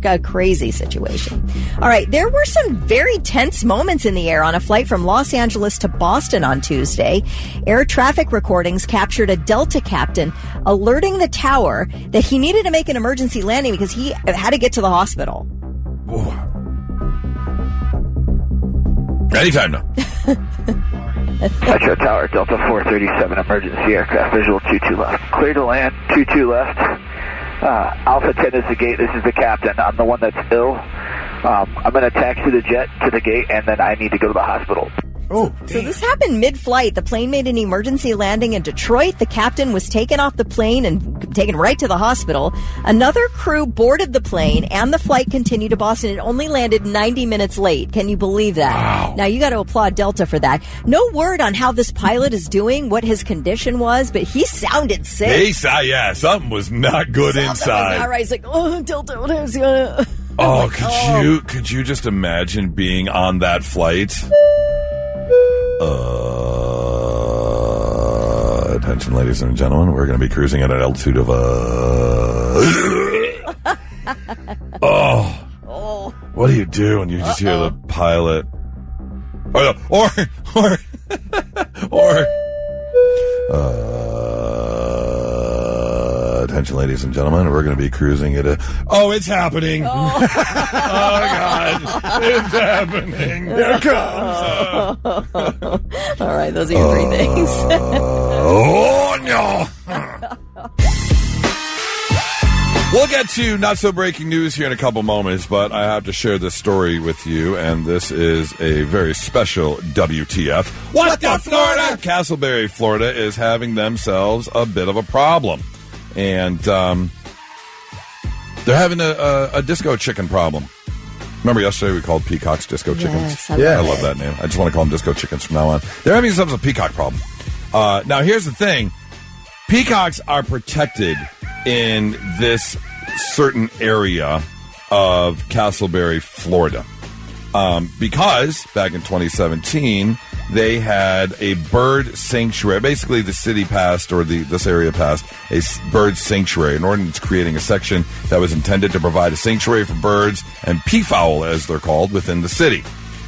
a crazy situation. All right, there were some very tense moments in the air on a flight from Los Angeles to Boston on Tuesday. Air traffic recordings captured a Delta captain alerting the tower that he needed to make an emergency landing because he had to get to the hospital. Ooh. Anytime now. Metro Tower, Delta 437, emergency aircraft, visual 22 left. Clear to land, 22 left. Alpha 10 is the gate, this is the captain. I'm the one that's ill. I'm going to taxi the jet to the gate, and then I need to go to the hospital. Oh, so this happened mid-flight. The plane made an emergency landing in Detroit. The captain was taken off the plane and taken right to the hospital. Another crew boarded the plane, and the flight continued to Boston. It only landed 90 minutes late. Can you believe that? Wow. Now, you got to applaud Delta for that. No word on how this pilot is doing, what his condition was, but he sounded sick. Something was not good inside. Was not right. He's like, Delta, what is could you just imagine being on that flight? Attention, ladies and gentlemen, we're going to be cruising at an altitude of what do you do when you just hear the pilot? Attention, ladies and gentlemen, we're going to be cruising at it's happening. Oh God, it's happening. Here it comes. All right, those are your 3 things. Oh, no. We'll get to not so breaking news here in a couple moments, but I have to share this story with you, and this is a very special WTF. What the Florida? Castleberry, Florida is having themselves a bit of a problem. And they're having a disco chicken problem. Remember yesterday we called peacocks disco chickens? Yes, I love that name. I just want to call them disco chickens from now on. They're having themselves a peacock problem. Now, here's the thing. Peacocks are protected in this certain area of Castleberry, Florida. Because back in 2017... they had a bird sanctuary. Basically, the city passed, or this area passed, a bird sanctuary, an ordinance creating a section that was intended to provide a sanctuary for birds and peafowl, as they're called, within the city.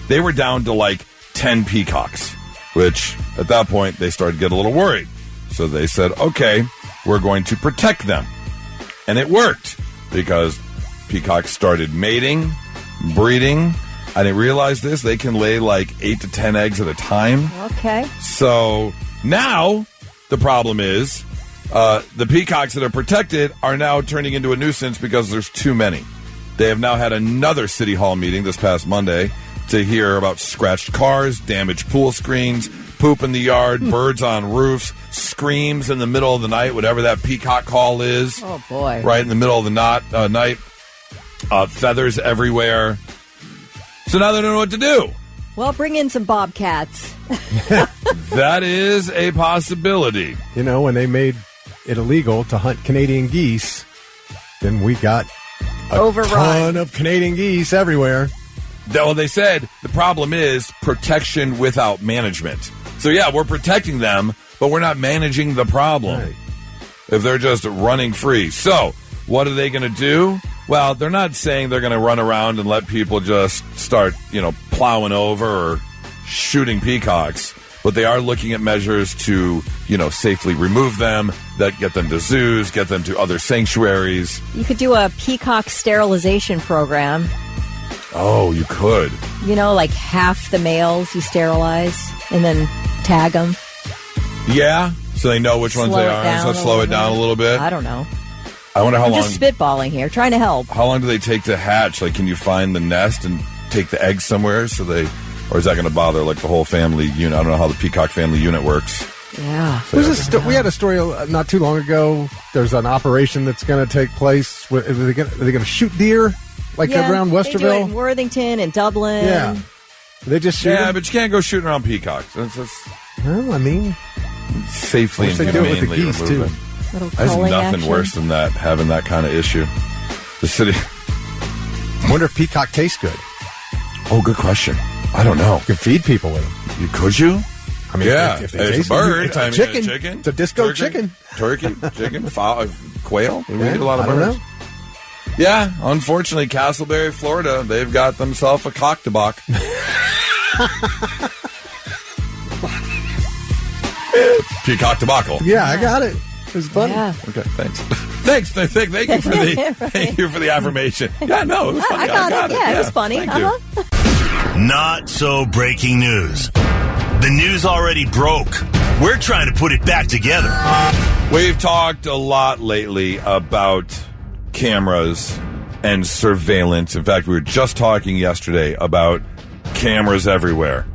They were down to like 10 peacocks, which at that point they started to get a little worried. So they said, okay, we're going to protect them. And it worked, because peacocks started mating, breeding. I didn't realize this. They can lay like 8 to 10 eggs at a time. Okay. So now the problem is the peacocks that are protected are now turning into a nuisance because there's too many. They have now had another city hall meeting this past Monday to hear about scratched cars, damaged pool screens, poop in the yard, birds on roofs, screams in the middle of the night, whatever that peacock call is. Oh, boy. Right in the middle of the night. Feathers everywhere. So now they don't know what to do. Well, bring in some bobcats. That is a possibility. You know, when they made it illegal to hunt Canadian geese, then we got a ton of Canadian geese everywhere. Well, they said the problem is protection without management. So, yeah, we're protecting them, but we're not managing the problem. Right. If they're just running free. So, what are they going to do? Well, they're not saying they're going to run around and let people just start, plowing over or shooting peacocks. But they are looking at measures to, safely remove them, that get them to zoos, get them to other sanctuaries. You could do a peacock sterilization program. Oh, you could. Like half the males you sterilize and then tag them. Yeah, so they know which ones they are. So slow it down a little bit. I don't know. I wonder how long. I'm just spitballing here, trying to help. How long do they take to hatch? Like, can you find the nest and take the eggs somewhere or is that going to bother like the whole family unit? I don't know how the peacock family unit works. Yeah. So we had a story not too long ago. There's an operation that's going to take place. Are they going to shoot deer around Westerville? They do it in Worthington and Dublin. Yeah. They just shoot them? But you can't go shooting around peacocks. Well, I mean, safely and they do it with the humanely geese, remove too. them. There's nothing action. worse than that, having that kind of issue. The city. I wonder if peacock tastes good. Oh, good question. I don't know. You can feed people with them. Could you? I mean, yeah. if they There's taste a bird. It's a chicken. It's a disco chicken. Turkey, chicken, quail. We eat a lot of I don't birds. know. Yeah, unfortunately, Castleberry, Florida, they've got themselves a cock-to-bock. Peacock tobacco. Yeah, I got it. It was funny. Yeah. Okay, thanks. Thank you for the affirmation. Yeah, no, it was funny. I got it. Yeah, it was funny. Thank you. Not so breaking news. The news already broke. We're trying to put it back together. We've talked a lot lately about cameras and surveillance. In fact, we were just talking yesterday about cameras everywhere.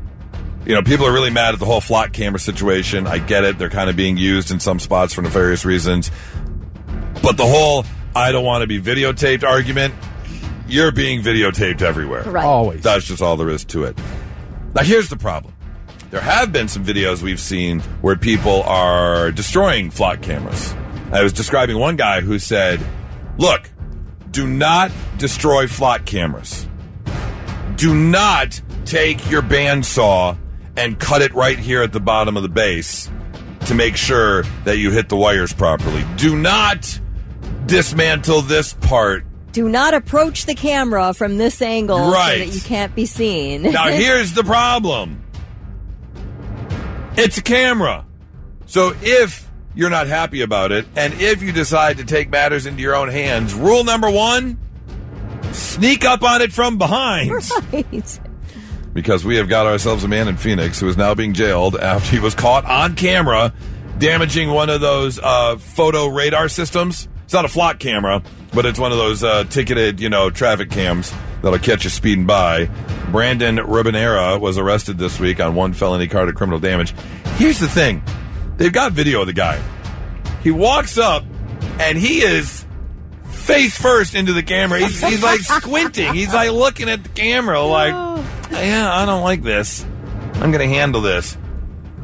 You know, people are really mad at the whole flock camera situation. I get it. They're kind of being used in some spots for nefarious reasons. But the whole I don't want to be videotaped argument, you're being videotaped everywhere. Right. Always. That's just all there is to it. Now, here's the problem. There have been some videos we've seen where people are destroying flock cameras. I was describing one guy who said, look, do not destroy flock cameras. Do not take your bandsaw and cut it right here at the bottom of the base to make sure that you hit the wires properly. Do not dismantle this part. Do not approach the camera from this angle so that you can't be seen. Now, here's the problem. It's a camera. So if you're not happy about it, and if you decide to take matters into your own hands, rule number 1, sneak up on it from behind. Right. Because we have got ourselves a man in Phoenix who is now being jailed after he was caught on camera damaging one of those photo radar systems. It's not a flock camera, but it's one of those ticketed, traffic cams that'll catch you speeding by. Brandon Ribanera was arrested this week on 1 felony count of criminal damage. Here's the thing. They've got video of the guy. He walks up, and he is face first into the camera. He's like squinting. He's like looking at the camera like, yeah, I don't like this. I'm going to handle this.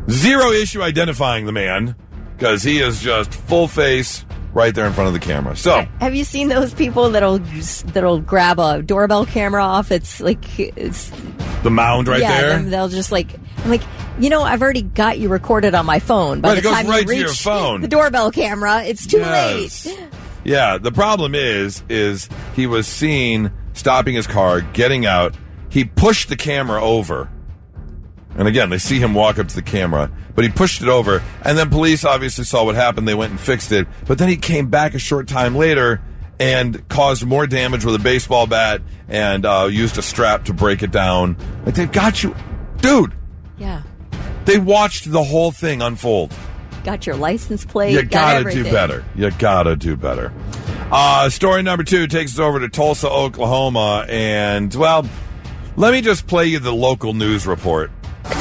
Zero issue identifying the man because he is just full face right there in front of the camera. So, have you seen those people that'll grab a doorbell camera off? It's the mound right there. They'll just I'm like, I've already got you recorded on my phone. By the time right you reach to your phone. the doorbell camera, it's too late. Yeah, the problem is he was seen stopping his car, getting out. He pushed the camera over. And again, they see him walk up to the camera, but he pushed it over. And then police obviously saw what happened. They went and fixed it. But then he came back a short time later and caused more damage with a baseball bat and used a strap to break it down. Like, they've got you. Dude. Yeah. They watched the whole thing unfold. Got your license plate. You gotta got do better. You gotta do better. Story number 2 takes us over to Tulsa, Oklahoma. And, well, let me just play you the local news report.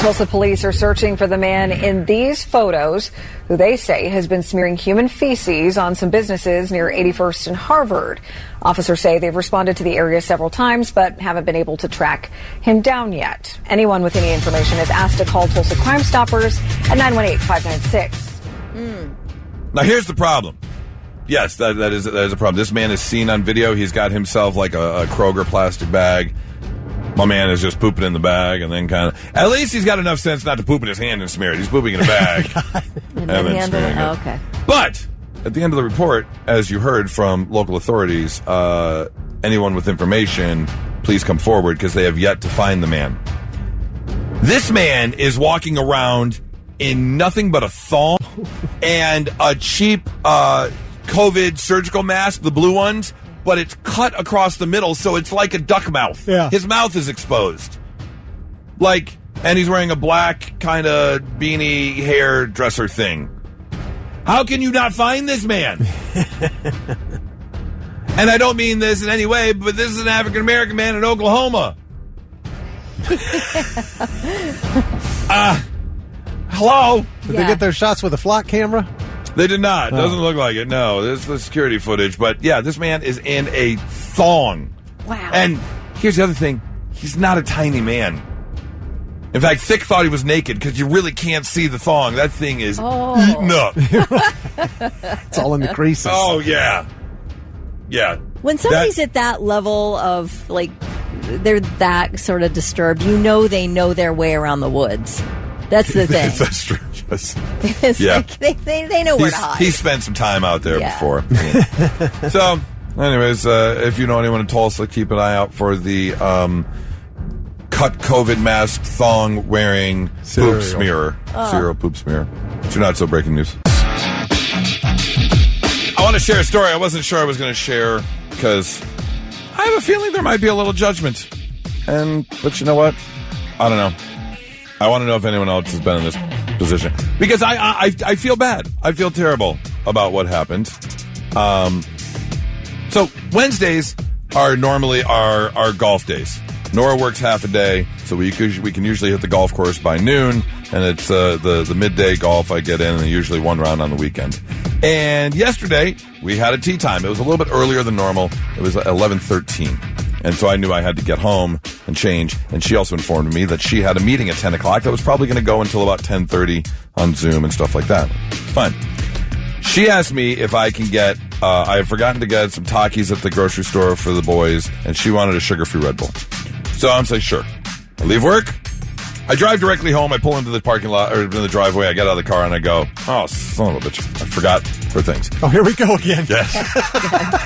Tulsa police are searching for the man in these photos who they say has been smearing human feces on some businesses near 81st and Harvard. Officers say they've responded to the area several times but haven't been able to track him down yet. Anyone with any information is asked to call Tulsa Crime Stoppers at 918-596. Now, here's the problem. Yes, that is a problem. This man is seen on video. He's got himself like a Kroger plastic bag. My man is just pooping in the bag and then kind of... At least he's got enough sense not to poop in his hand and smear it. He's pooping in a bag and then smearing it. Okay. But at the end of the report, as you heard from local authorities, anyone with information, please come forward because they have yet to find the man. This man is walking around in nothing but a thong and a cheap COVID surgical mask, the blue ones, but it's cut across the middle, so it's like a duck mouth. Yeah. His mouth is exposed. Like, and he's wearing a black kind of beanie hairdresser thing. How can you not find this man? And I don't mean this in any way, but this is an African-American man in Oklahoma. Hello? Did they get their shots with a flock camera? They did not. Doesn't look like it. No, this is the security footage. But yeah, this man is in a thong. Wow. And here's the other thing. He's not a tiny man. In fact, Thick thought he was naked because you really can't see the thong. That thing is eaten up. It's all in the creases. Oh, yeah. Yeah. When somebody's at that level of, like, they're that sort of disturbed, you know they know their way around the woods. That's the thing. That's true. It's like they know where to hide. He spent some time out there before. Yeah. So, anyways, if you know anyone in Tulsa, keep an eye out for the cut COVID mask thong wearing poop smearer. Cereal poop smearer. It's your not so breaking news. I want to share a story I wasn't sure I was going to share because I have a feeling there might be a little judgment. But you know what? I don't know. I want to know if anyone else has been in this position because I feel bad. I feel terrible about what happened. So Wednesdays are normally our golf days. Nora works half a day, so we can usually hit the golf course by noon, and it's the midday golf I get in, and usually one round on the weekend. And yesterday we had a tee time. It was a little bit earlier than normal. It was 11:13. And so I knew I had to get home and change. And she also informed me that she had a meeting at 10 o'clock that was probably going to go until about 10:30 on Zoom and stuff like that. Fine. She asked me if I can get, I had forgotten to get some Takis at the grocery store for the boys, and she wanted a sugar-free Red Bull. So I'm saying, sure. I leave work. I drive directly home. I pull into the parking lot, or in the driveway. I get out of the car and I go, oh, son of a bitch. I forgot her things. Oh, here we go again. Yes.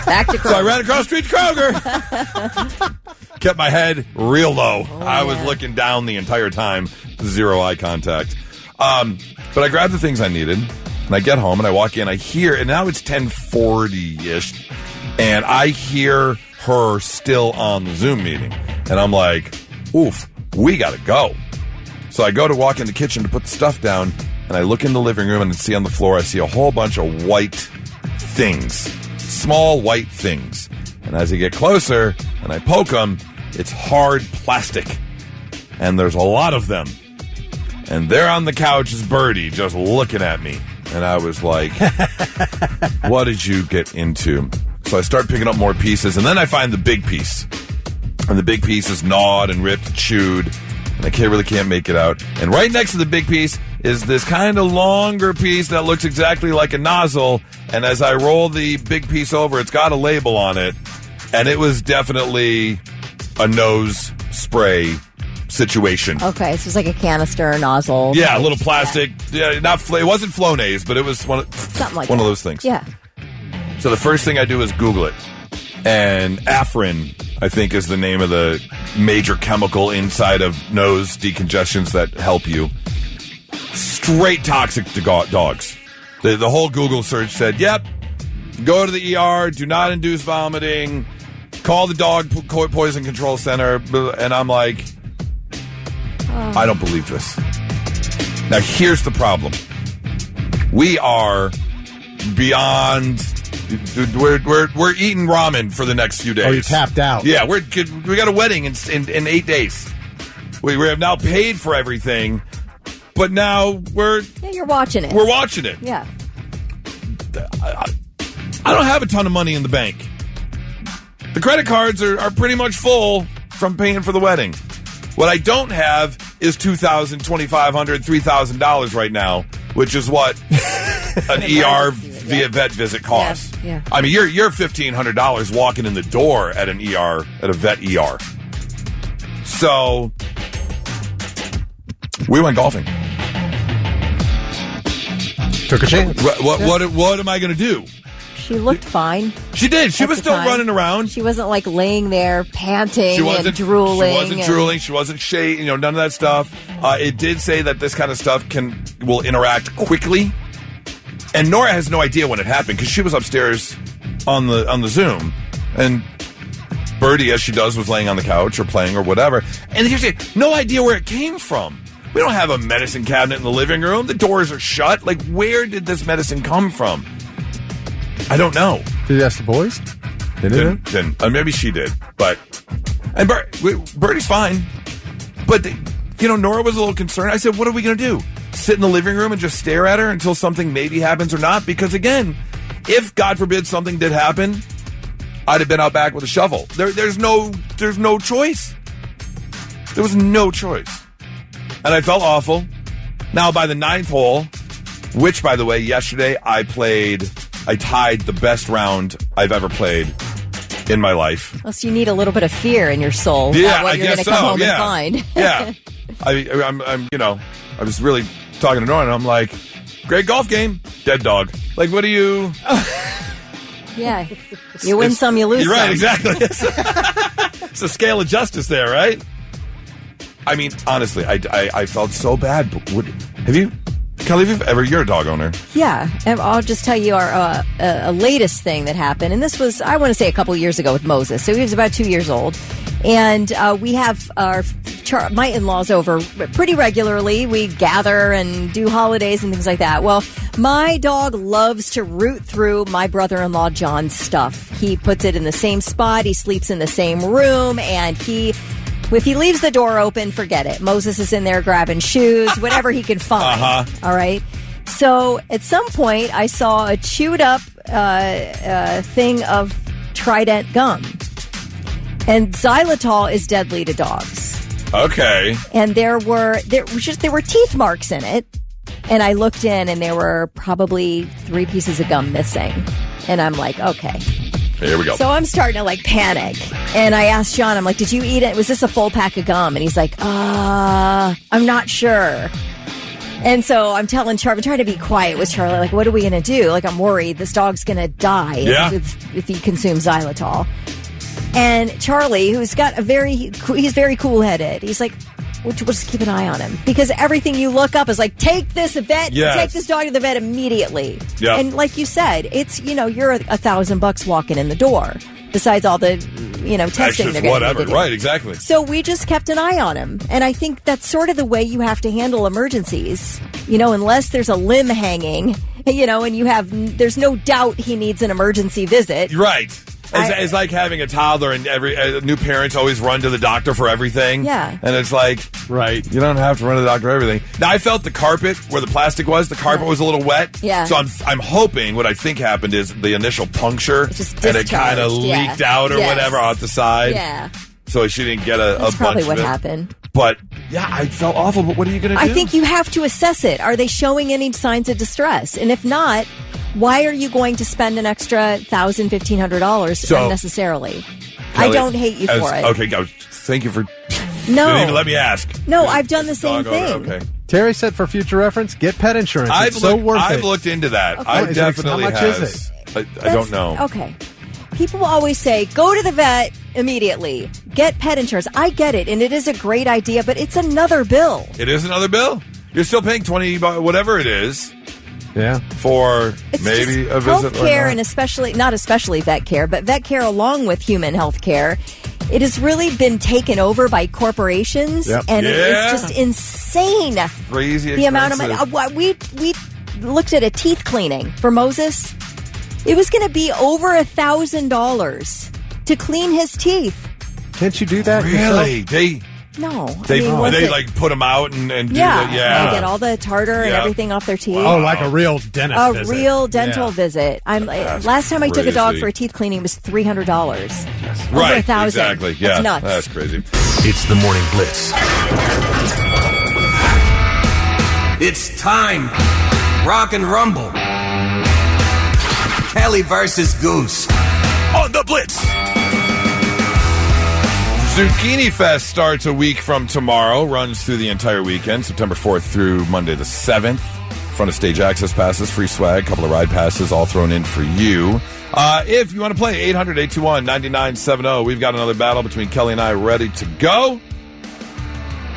Back to Kroger. So I ran across the street to Kroger. Kept my head real low. I was looking down the entire time. Zero eye contact. But I grabbed the things I needed. And I get home and I walk in. I hear, and now it's 10:40-ish. And I hear her still on the Zoom meeting. And I'm like, oof, we got to go. So I go to walk in the kitchen to put the stuff down, and I look in the living room and I see on the floor, I see a whole bunch of white things, small white things. And as I get closer and I poke them, it's hard plastic. And there's a lot of them. And there on the couch is Birdie just looking at me. And I was like, what did you get into? So I start picking up more pieces, and then I find the big piece. And the big piece is gnawed and ripped and chewed. And I really can't make it out. And right next to the big piece is this kind of longer piece that looks exactly like a nozzle. And as I roll the big piece over, it's got a label on it. And it was definitely a nose spray situation. Okay, so it's like a canister nozzle. Yeah, a little plastic. Yeah, it wasn't Flonase, but it was one of those things. Yeah. So the first thing I do is Google it. And Afrin, I think, is the name of the major chemical inside of nose decongestants that help you. Straight toxic to dogs. The whole Google search said, yep, go to the ER, do not induce vomiting, call the dog poison control center. And I'm like, I don't believe this. Now, here's the problem. We are beyond... We're eating ramen for the next few days. Oh, you're tapped out. Yeah, we got a wedding in 8 days. We have now paid for everything, but now you're watching it. We're watching it. Yeah. I don't have a ton of money in the bank. The credit cards are pretty much full from paying for the wedding. What I don't have is $2,000, $2,500, $3,000 right now, which is what an ER via vet visit costs. Yeah. I mean, you're $1,500 walking in the door at an ER, at a vet ER. So we went golfing. Took a chance. What am I going to do? She looked fine. She did. She was still running around. She wasn't like laying there panting and drooling. She wasn't drooling. She wasn't shaking. None of that stuff. It did say that this kind of stuff will interact quickly. And Nora has no idea when it happened because she was upstairs on the Zoom. Birdie, as she does, was laying on the couch or playing or whatever. And here's no idea where it came from. We don't have a medicine cabinet in the living room. The doors are shut. Like, where did this medicine come from? I don't know. Did you ask the boys? Didn't. Maybe she did. But and Birdie's fine. But, Nora was a little concerned. I said, what are we going to do? Sit in the living room and just stare at her until something maybe happens or not? Because, again, if, God forbid, something did happen, I'd have been out back with a shovel. There's no choice. There was no choice. And I felt awful. Now, by the 9th hole, which, by the way, yesterday I tied the best round I've ever played in my life. Well, so you need a little bit of fear in your soul. Yeah, about what you're going to come home and find. Yeah. I was really talking to Nora, and I'm like, great golf game, dead dog. Like, what do you... Yeah. You win some, you lose some. You're right, some. exactly. It's a scale of justice there, right? I mean, honestly, I felt so bad. But Kelly, you're a dog owner. Yeah. And I'll just tell you our latest thing that happened. And this was, I want to say, a couple years ago with Moses. So he was about 2 years old. And we have my in-laws over pretty regularly. We gather and do holidays and things like that. Well, my dog loves to root through my brother-in-law John's stuff. He puts it in the same spot. He sleeps in the same room. And if he leaves the door open, forget it. Moses is in there grabbing shoes, whatever he can find. Uh-huh. All right. So at some point, I saw a chewed up thing of Trident gum. And xylitol is deadly to dogs. Okay. And there were teeth marks in it. And I looked in, and there were probably 3 pieces of gum missing. And I'm like, okay. Here we go. So I'm starting to panic. And I asked John, I'm like, did you eat it? Was this a full pack of gum? And he's like, I'm not sure. And so I'm telling Charlie, I'm trying to be quiet with Charlie. Like, what are we going to do? Like, I'm worried this dog's going to die if he consumes xylitol. And Charlie, who's got he's very cool-headed. He's like, we'll just keep an eye on him. Because everything you look up is like, take this dog to the vet immediately. Yep. And like you said, it's, you're $1,000 walking in the door. Besides all the, testing they're going to do. Right, exactly. So we just kept an eye on him. And I think that's sort of the way you have to handle emergencies. Unless there's a limb hanging, and there's no doubt he needs an emergency visit. Right. It's like having a toddler, and new parents always run to the doctor for everything. Yeah. And it's like, right, you don't have to run to the doctor for everything. Now, I felt the carpet where the plastic was, the carpet was a little wet. Yeah. So I'm hoping what I think happened is the initial puncture, and it kind of leaked out or whatever off the side. Yeah. So she didn't get a bunch of it. That's probably what happened. But, yeah, I felt awful, but what are you going to do? I think you have to assess it. Are they showing any signs of distress? And if not, why are you going to spend an extra $1,000, $1,500 unnecessarily? Kelly, I don't hate you for it. Okay, thank you for... No. You didn't even let me ask. No, I've done the same thing. Okay. Terry said for future reference, get pet insurance. It's worth it. I've looked into that. Okay. I definitely have. How much is it? I don't know. Okay. People always say, go to the vet immediately. Get pet insurance. I get it, and it is a great idea, but it's another bill. It is another bill? You're still paying $20, whatever it is. Yeah. For maybe a visit. Health care, and not especially vet care, but vet care along with human health care. It has really been taken over by corporations, and it is just insane. Crazy the amount of money. We looked at a teeth cleaning for Moses. It was going to be over $1,000 to clean his teeth. Can't you do that? Really? Yourself? They put them out and do that? Yeah. They get all the tartar and everything off their teeth. Oh, like a real dentist visit. Real dental visit. Last time I took a dog for a teeth cleaning, it was $300. Right, $1,000. exactly. Yeah, that's nuts. That's crazy. It's the Morning Blitz. It's time. Rock and rumble. Kelly versus Goose. On the Blitz. Zucchini Fest starts a week from tomorrow, runs through the entire weekend, September 4th through Monday the 7th. Front of stage access passes, free swag, couple of ride passes, all thrown in for you. If you want to play, 800-821-9970. We've got another battle between Kelly and I ready to go.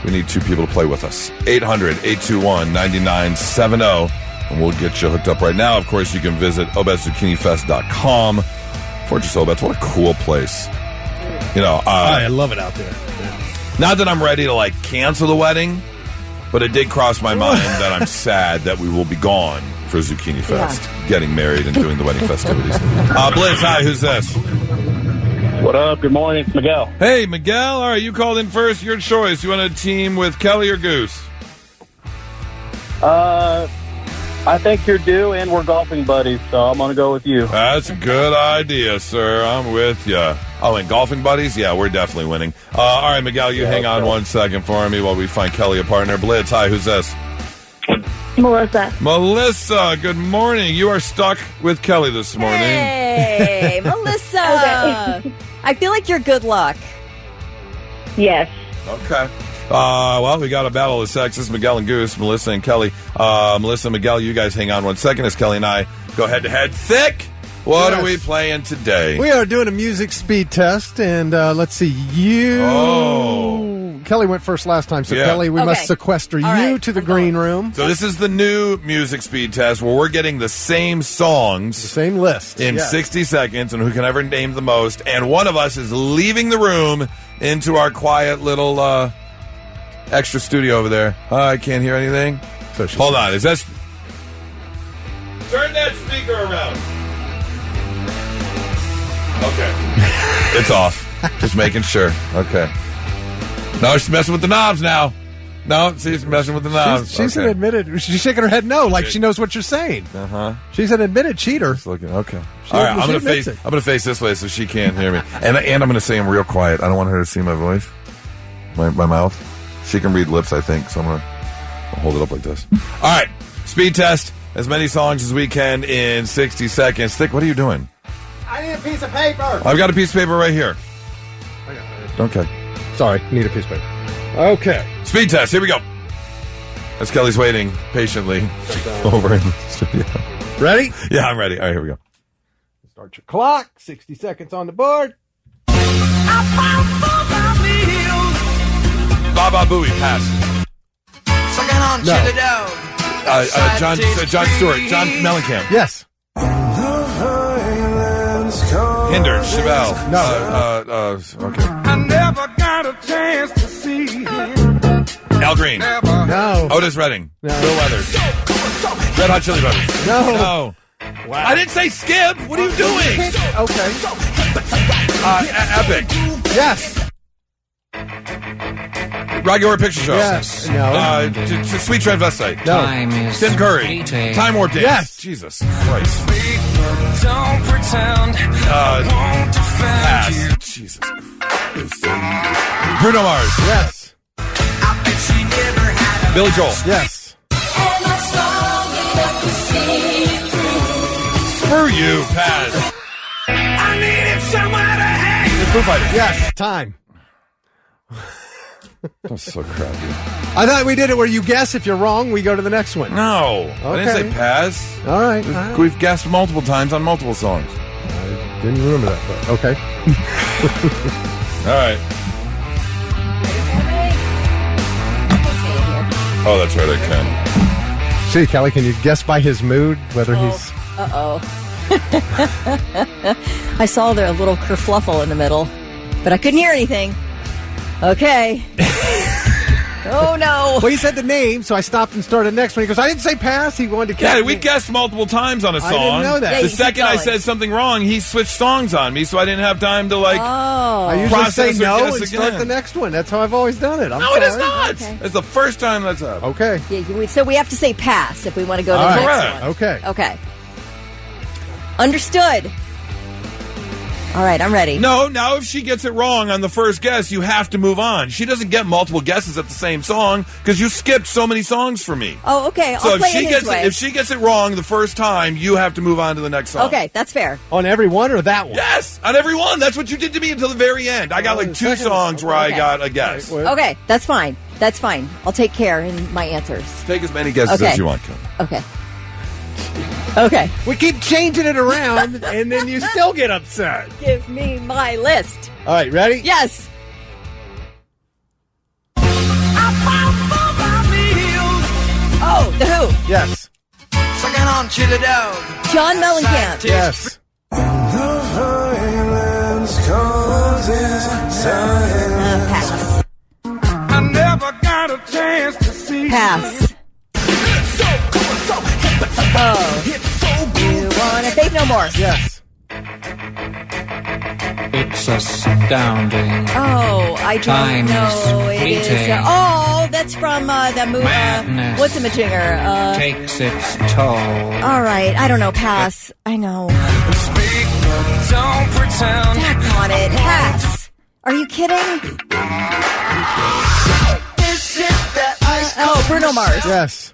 We need 2 people to play with us. 800-821-9970. And we'll get you hooked up right now. Of course, you can visit obetzucchini.com. Fortress Obets, what a cool place. I love it out there. Not that I'm ready to, like, cancel the wedding, but it did cross my mind that I'm sad that we will be gone for Zucchini Fest, getting married and doing the wedding festivities. Blitz, hi, who's this? What up? Good morning. It's Miguel. Hey, Miguel. All right, you called in first. Your choice. You want to team with Kelly or Goose? I think you're due, and we're golfing buddies, so I'm going to go with you. That's a good idea, sir. I'm with you. Oh, and golfing buddies? Yeah, we're definitely winning. All right, Miguel, you hang on 1 second for me while we find Kelly a partner. Blitz, hi, who's this? Melissa. Melissa, good morning. You are stuck with Kelly this morning. Hey, Melissa. Okay. I feel like you're good luck. Yes. Okay. Well, we got a battle of sexes, Miguel and Goose, Melissa and Kelly. Melissa and Miguel, you guys hang on 1 second as Kelly and I go head-to-head. Thick, what are we playing today? We are doing a music speed test, and let's see, Kelly went first last time, so Kelly, we must sequester you to the green room. So this is the new music speed test where we're getting the same songs. The same list. In 60 seconds, and who can ever name the most. And one of us is leaving the room into our quiet little extra studio over there. I can't hear anything. So hold on, is that... Turn that speaker around. Okay. It's off. Just making sure. Okay. No, she's messing with the knobs now. No, she's messing with the knobs. She's an admitted... She's shaking her head no, like she knows what you're saying. Uh-huh. She's an admitted cheater. Just looking, okay. All right, I'm gonna face this way so she can't hear me. And I'm gonna say I'm real quiet. I don't want her to see my voice. My mouth. She can read lips, I think, so I'll hold it up like this. All right, speed test. As many songs as we can in 60 seconds. Thick, what are you doing? I need a piece of paper. I've got a piece of paper right here. Okay. Sorry, need a piece of paper. Okay. Speed test, here we go. As Kelly's waiting patiently over in the studio. Ready? Yeah, I'm ready. All right, here we go. Start your clock. 60 seconds on the board. Baba Booey, pass. No. John Stewart, John Mellencamp. Yes. Hinder, Chevelle. No. Okay. I never got a chance to see him. Al Green. No. Otis Redding. No. Bill Weathers. Red Hot Chili Peppers. No. Wow. I didn't say skip. What are you doing? Okay. Epic. Yes. Rocky Horror Picture Show. Yes. No. Sweet Transvestite. No. Tim Curry. Time Warp Dance. Yes. Jesus Christ. Don't pretend Pass. Jesus Christ. Bruno Mars. Yes. Billy Joel. Yes. Screw you. Pass. I needed somewhere to hang. The Foo Fighters. Yes. Time. That's so crappy. I thought we did it where you guess. If you're wrong, we go to the next one. No. I didn't Okay. say pass. All right. We've guessed multiple times on multiple songs. I didn't remember that, but okay. All right. Oh, that's right, I can. See, Kelly, can you guess by his mood whether he's... Uh-oh. I saw there a little kerfluffle in the middle, but I couldn't hear anything. Okay. Oh, no. Well, he said the name, so I stopped and started next one. He goes, I didn't say pass. He wanted to... Yeah, we guessed multiple times on a song. I didn't know that. Yeah, The you second keep I going. said something wrong, he switched songs on me, so I didn't have time to, like... Oh. I usually say process or no guess and start again. the next one. That's how I've always done it. I'm No, sorry. it is not. Okay. It's the first time that's happened. Okay. Yeah, so we have to say pass if we want to go to All the right. next Correct. one. Okay. Okay. Understood. All right, I'm ready. No, now if she gets it wrong on the first guess, you have to move on. She doesn't get multiple guesses at the same song because you skipped so many songs for me. Oh, okay. So I'll play it his way. if she gets it wrong the first time, you have to move on to the next song. Okay, that's fair. On every one or that one? Yes, on every one. That's what you did to me until the very end. I got like two second- songs where I okay. got a guess. Well, Okay, that's fine. That's fine. I'll take care in my answers. Take as many guesses Okay. as you want, Kelly. Okay. Okay. we keep changing it around, and then you still get upset. Give me my list. All right, ready? Yes. Oh, The Who. Yes. Sucking on chili dog. John Mellencamp. Yes. Pass. I never got a chance to see. Pass. Oh. You want to fake no more? Yes. It's astounding. Oh, I don't know. It is. Oh, that's from the movie. What's the majinger? Takes its toll. All right, I don't know. Pass. I know. Speak, but don't pretend. Back on it. Pass. Are you kidding? Oh, Bruno Mars. Yes.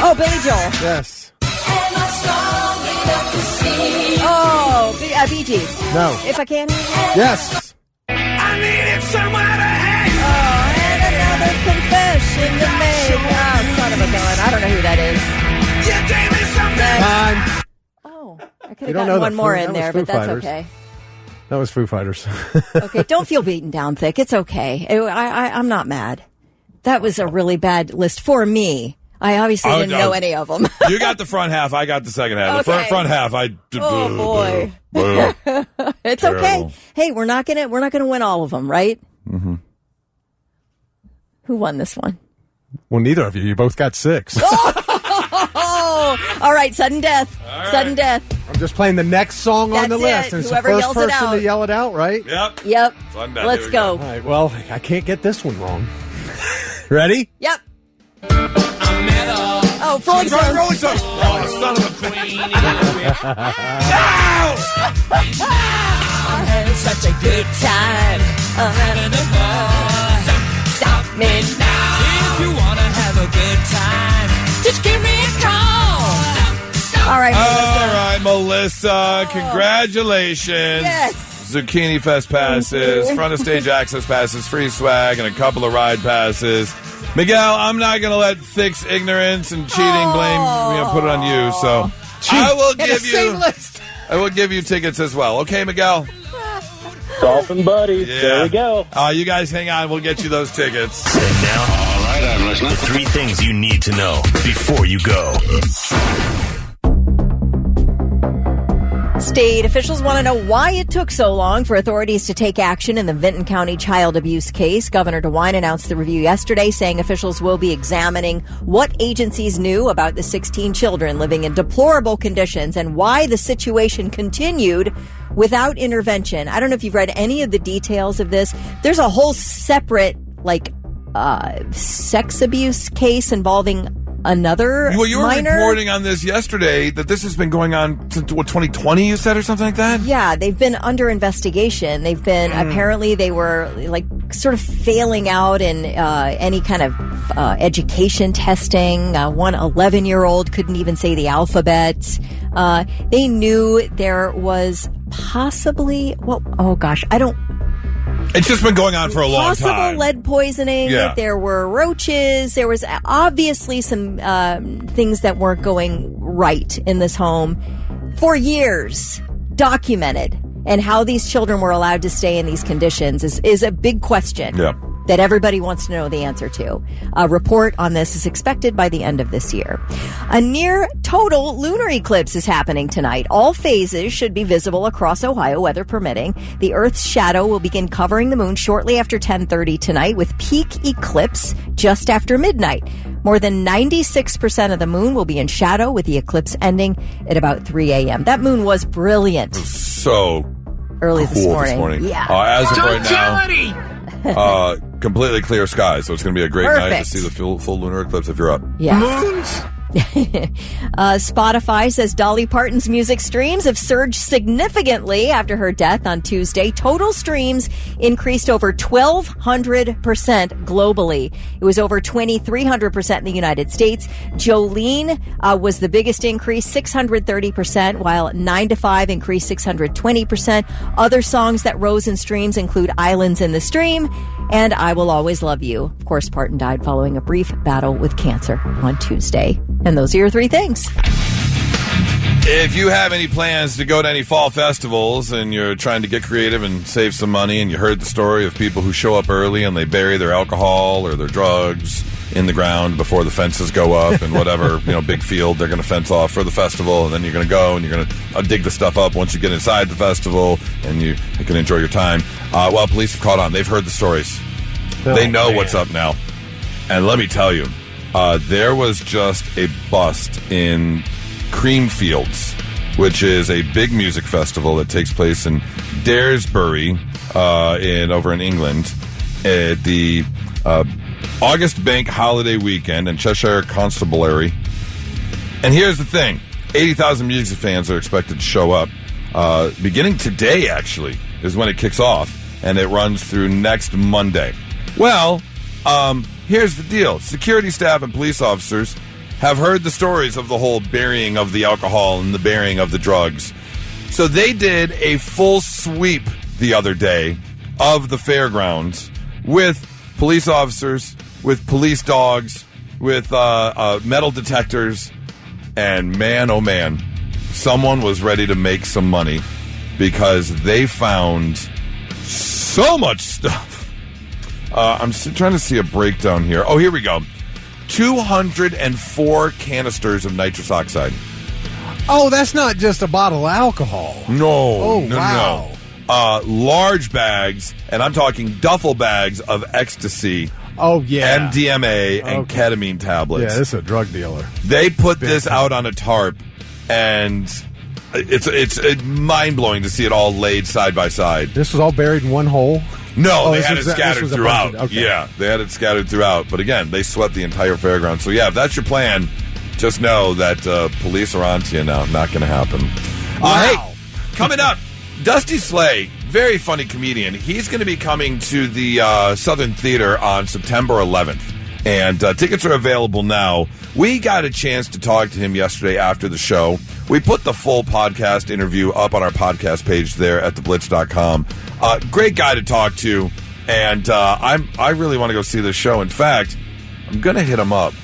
Oh, Billy Joel. Yes. Oh, Bee Gees. No. If I can. Yes. I needed somewhere to hang. Oh, and another confession to make. Oh, son of a gun. I don't know who that is. You gave me something. Time. Oh, I could have gotten one more in there, but that's okay. That was Foo Fighters. Okay, don't feel beaten down, Thick. It's okay. I'm not mad. That was a really bad list for me. I obviously didn't know any of them. You got the front half. I got the second half. Okay. The front half. Oh boy. It's okay. Hey, we're not gonna win all of them, right? Mm-hmm. Who won this one? Well, neither of you. You both got 6. Oh, all right. Sudden death. Right. Sudden death. I'm just playing the next song on the list. And it's Whoever the first yells it person out. to yell it out, right? Yep. Sudden death. Let's go. All right. Well, I can't get this one wrong. Ready? Yep. Oh, Rolling Stones. Rolling Stones. Oh, son of a bitch. I had such a good time. Stop me now. If you want to have a good time, just give me a call. All right, Melissa. All right, Melissa. Congratulations. Yes. Zucchini Fest passes, front of stage access passes, free swag, and a couple of ride passes. Miguel, I'm not going to let Thick's ignorance and cheating put it on you. So I will give you tickets as well. Okay, Miguel? Golfing buddies. Yeah. There we go. You guys hang on. We'll get you those tickets. And now, all right, I'm listening. 3 things you need to know before you go. State officials want to know why it took so long for authorities to take action in the Vinton County child abuse case. Governor DeWine announced the review yesterday, saying officials will be examining what agencies knew about the 16 children living in deplorable conditions and why the situation continued without intervention. I don't know if you've read any of the details of this. There's a whole separate, sex abuse case involving another Well, you were minor. reporting on this yesterday that this has been going on since, 2020, you said, or something like that? Yeah, they've been under investigation. They've been, apparently they were sort of failing out in any kind of education testing. One 11-year-old couldn't even say the alphabet. They knew there was possibly, It's just been going on for a long time. Possible lead poisoning. Yeah. There were roaches. There was obviously some things that weren't going right in this home for years, documented. And how these children were allowed to stay in these conditions is a big question. Yeah. That everybody wants to know the answer to. A report on this is expected by the end of this year. A near total lunar eclipse is happening tonight. All phases should be visible across Ohio, weather permitting. The Earth's shadow will begin covering the moon shortly after 10:30 tonight, with peak eclipse just after midnight. More than 96% of the moon will be in shadow, with the eclipse ending at about 3 a.m. That moon was brilliant. So early cool this morning. Yeah. As of right now, completely clear skies, so it's going to be a great night to see the full lunar eclipse if you're up. Yes. Spotify says Dolly Parton's music streams have surged significantly after her death on Tuesday. Total streams increased over 1,200% globally. It was over 2,300% in the United States. Jolene was the biggest increase, 630%, while 9 to 5 increased 620%. Other songs that rose in streams include Islands in the Stream and I Will Always Love You. Of course, Parton died following a brief battle with cancer on Tuesday. And those are your 3 things. If you have any plans to go to any fall festivals and you're trying to get creative and save some money, and you heard the story of people who show up early and they bury their alcohol or their drugs in the ground before the fences go up and whatever, big field they're going to fence off for the festival, and then you're going to go and you're going to dig the stuff up once you get inside the festival and you can enjoy your time. Well, police have caught on. They've heard the stories. They know what's up now. And let me tell you, there was just a bust in Creamfields, which is a big music festival that takes place in Daresbury over in England at the August Bank holiday weekend in Cheshire Constabulary. And here's the thing. 80,000 music fans are expected to show up. Beginning today, actually, is when it kicks off, and it runs through next Monday. Well, here's the deal. Security staff and police officers have heard the stories of the whole burying of the alcohol and the burying of the drugs. So they did a full sweep the other day of the fairgrounds with police officers, with police dogs, with metal detectors, and man, oh man, someone was ready to make some money because they found so much stuff. I'm trying to see a breakdown here. Oh, here we go. 204 canisters of nitrous oxide. Oh, that's not just a bottle of alcohol. No. Wow. Large bags, and I'm talking duffel bags of ecstasy. Oh, yeah. MDMA and ketamine tablets. Yeah, this is a drug dealer. They put this out on a tarp, and it's mind-blowing to see it all laid side by side. This was all buried in one hole? No, they had it scattered throughout. Yeah, they had it scattered throughout. But again, they swept the entire fairground. So, yeah, if that's your plan, just know that police are on to you now. Not going to happen. Hey, coming up, Dusty Slay, very funny comedian. He's going to be coming to the Southern Theater on September 11th. And tickets are available now. We got a chance to talk to him yesterday after the show. We put the full podcast interview up on our podcast page there at theblitz.com. Great guy to talk to, and I really want to go see this show. In fact, I'm going to hit him up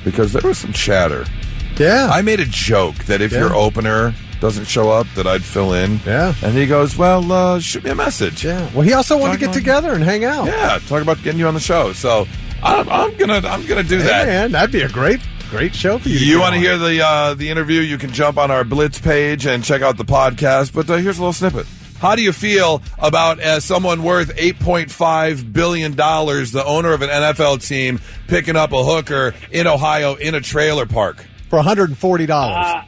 because there was some chatter. Yeah. I made a joke that if your opener doesn't show up, that I'd fill in. Yeah. And he goes, well, shoot me a message. Yeah. Well, he also wanted to get together and hang out. Yeah, talk about getting you on the show. So I'm gonna do that. Man, that'd be a great show for you. You want to hear the interview? You can jump on our Blitz page and check out the podcast. But here's a little snippet. How do you feel about someone worth $8.5 billion, the owner of an NFL team, picking up a hooker in Ohio in a trailer park for $140?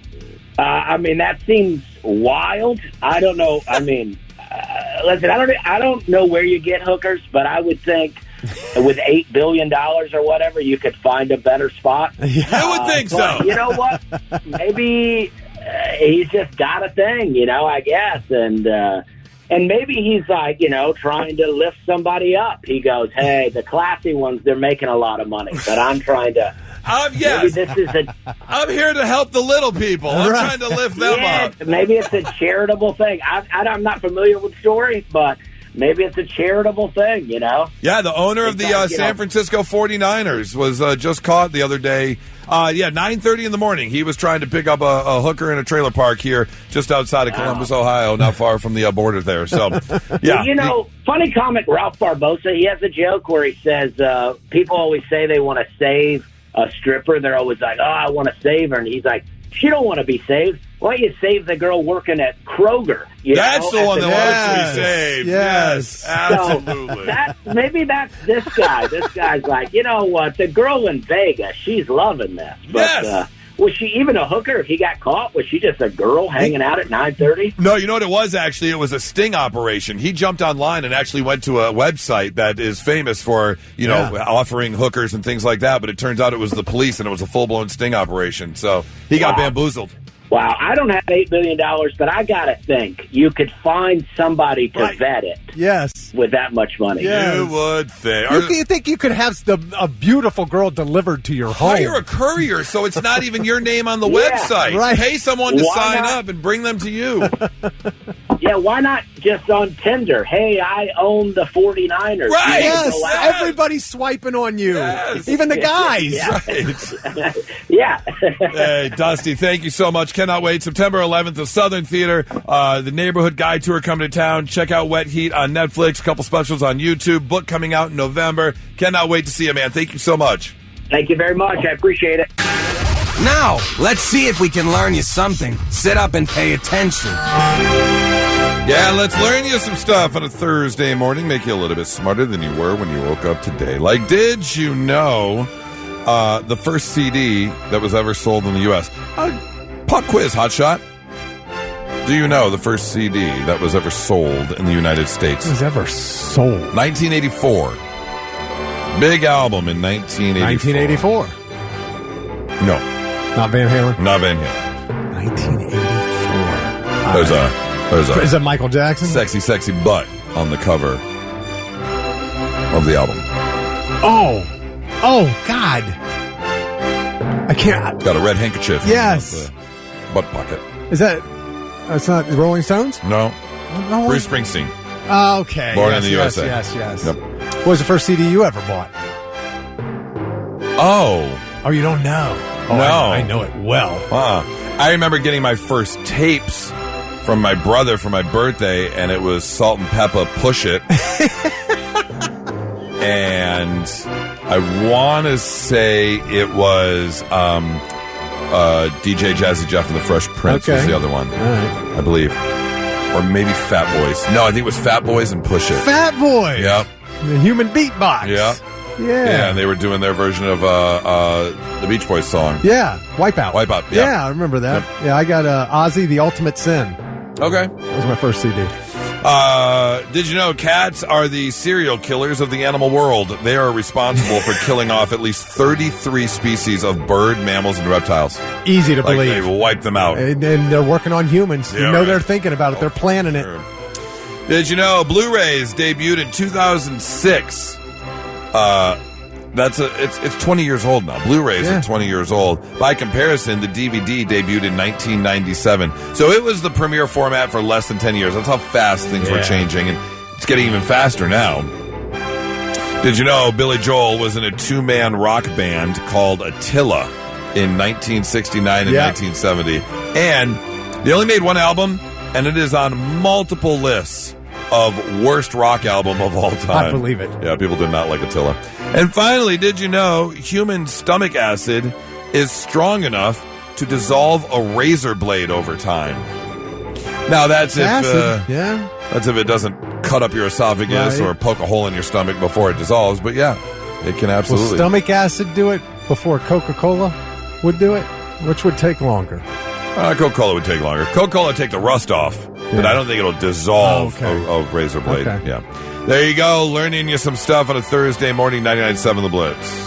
I mean, that seems wild. I don't know. I mean, listen, I don't know where you get hookers, but I would think with $8 billion or whatever, you could find a better spot. I would think so. You know what? Maybe he's just got a thing, I guess. And maybe he's like, trying to lift somebody up. He goes, hey, the classy ones, they're making a lot of money, but I'm trying to... Yes. Maybe this is I'm here to help the little people. I'm trying to lift them up. Maybe it's a charitable thing. I'm not familiar with the story, but maybe it's a charitable thing, Yeah, the owner of the San Francisco 49ers was just caught the other day. 9:30 in the morning. He was trying to pick up a hooker in a trailer park here just outside of Columbus, Ohio, not far from the border there. So, yeah. Funny comic Ralph Barbosa, he has a joke where he says people always say they want to save a stripper. They're always like, I want to save her. And he's like, she don't want to be saved. Why don't you save the girl working at Kroger? That's the one that wants to be saved. Yes, absolutely. So maybe that's this guy. This guy's like, you know what? The girl in Vegas, she's loving this. But, was she even a hooker if he got caught? Was she just a girl hanging out at 9:30? No, you know what it was, actually? It was a sting operation. He jumped online and actually went to a website that is famous for, offering hookers and things like that, but it turns out it was the police and it was a full-blown sting operation. So he got bamboozled. Wow, I don't have $8 billion, but I got to think you could find somebody to vet it. Yes. With that much money. Yes. You would think. You think you could have a beautiful girl delivered to your home? Hire a courier so it's not even your name on the website. Right. Pay someone to sign up and bring them to you. Yeah, why not just on Tinder? Hey, I own the 49ers. Right. Yes, everybody's swiping on you. Yes. Even the guys. Yeah. Yeah. Hey, Dusty, thank you so much. Cannot wait. September 11th, the Southern Theater, the Neighborhood Guide Tour coming to town. Check out Wet Heat on Netflix. A couple specials on YouTube. Book coming out in November. Cannot wait to see you, man. Thank you so much. Thank you very much. I appreciate it. Now, let's see if we can learn you something. Sit up and pay attention. Yeah, let's learn you some stuff on a Thursday morning. Make you a little bit smarter than you were when you woke up today. Like, did you know the first CD that was ever sold in the U.S.? Pop quiz, hotshot. Do you know the first CD that was ever sold in the United States? Was ever sold? 1984. Big album in 1984. 1984. No. Not Van Halen? Not Van Halen. 1984. There's a Is that Michael Jackson? sexy butt on the cover of the album. Oh, God. I can't. Got a red handkerchief. Yes. In the butt pocket. Is that... That's not the Rolling Stones? No. Bruce Springsteen. Okay. Born in the USA. Yes. Yep. What was the first CD you ever bought? Oh, you don't know? Oh, No. I know it well. I remember getting my first tapes from my brother for my birthday, and it was Salt and Peppa Push It. And I want to say it was DJ Jazzy Jeff and the Fresh Prince was the other one, I believe. Or maybe Fat Boys. No, I think it was Fat Boys and Push It. Fat Boys. Yep. The human beatbox. Yep. Yeah. And they were doing their version of the Beach Boys song. Yeah. Wipeout. Wipeout. Yeah, I remember that. Yep. Yeah, I got Ozzy, The Ultimate Sin. Okay. That was my first CD. Did you know cats are the serial killers of the animal world? They are responsible for killing off at least 33 species of bird, mammals, and reptiles. Easy to Like believe. they wipe them out. And they're working on humans. Yeah, you know right. they're thinking about it. They're planning it. Sure. Did you know Blu-rays debuted in 2006? It's 20 years old now. Blu-rays are 20 years old. By comparison, the DVD debuted in 1997. So it was the premier format for less than 10 years. That's how fast things were changing, and it's getting even faster now. Did you know Billy Joel was in a two-man rock band called Attila in 1969 and 1970? And they only made one album, and it is on multiple lists of worst rock album of all time. I believe it. Yeah, people did not like Attila. And finally, did you know human stomach acid is strong enough to dissolve a razor blade over time? Now, that's that's if it doesn't cut up your esophagus or poke a hole in your stomach before it dissolves. But yeah, it can absolutely. Will stomach acid do it before Coca-Cola would do it? Which would take longer? Coca-Cola would take longer. Coca-Cola would take the rust off, but I don't think it'll dissolve a razor blade. Okay. Yeah. There you go, learning you some stuff on a Thursday morning, 99.7 The Blitz.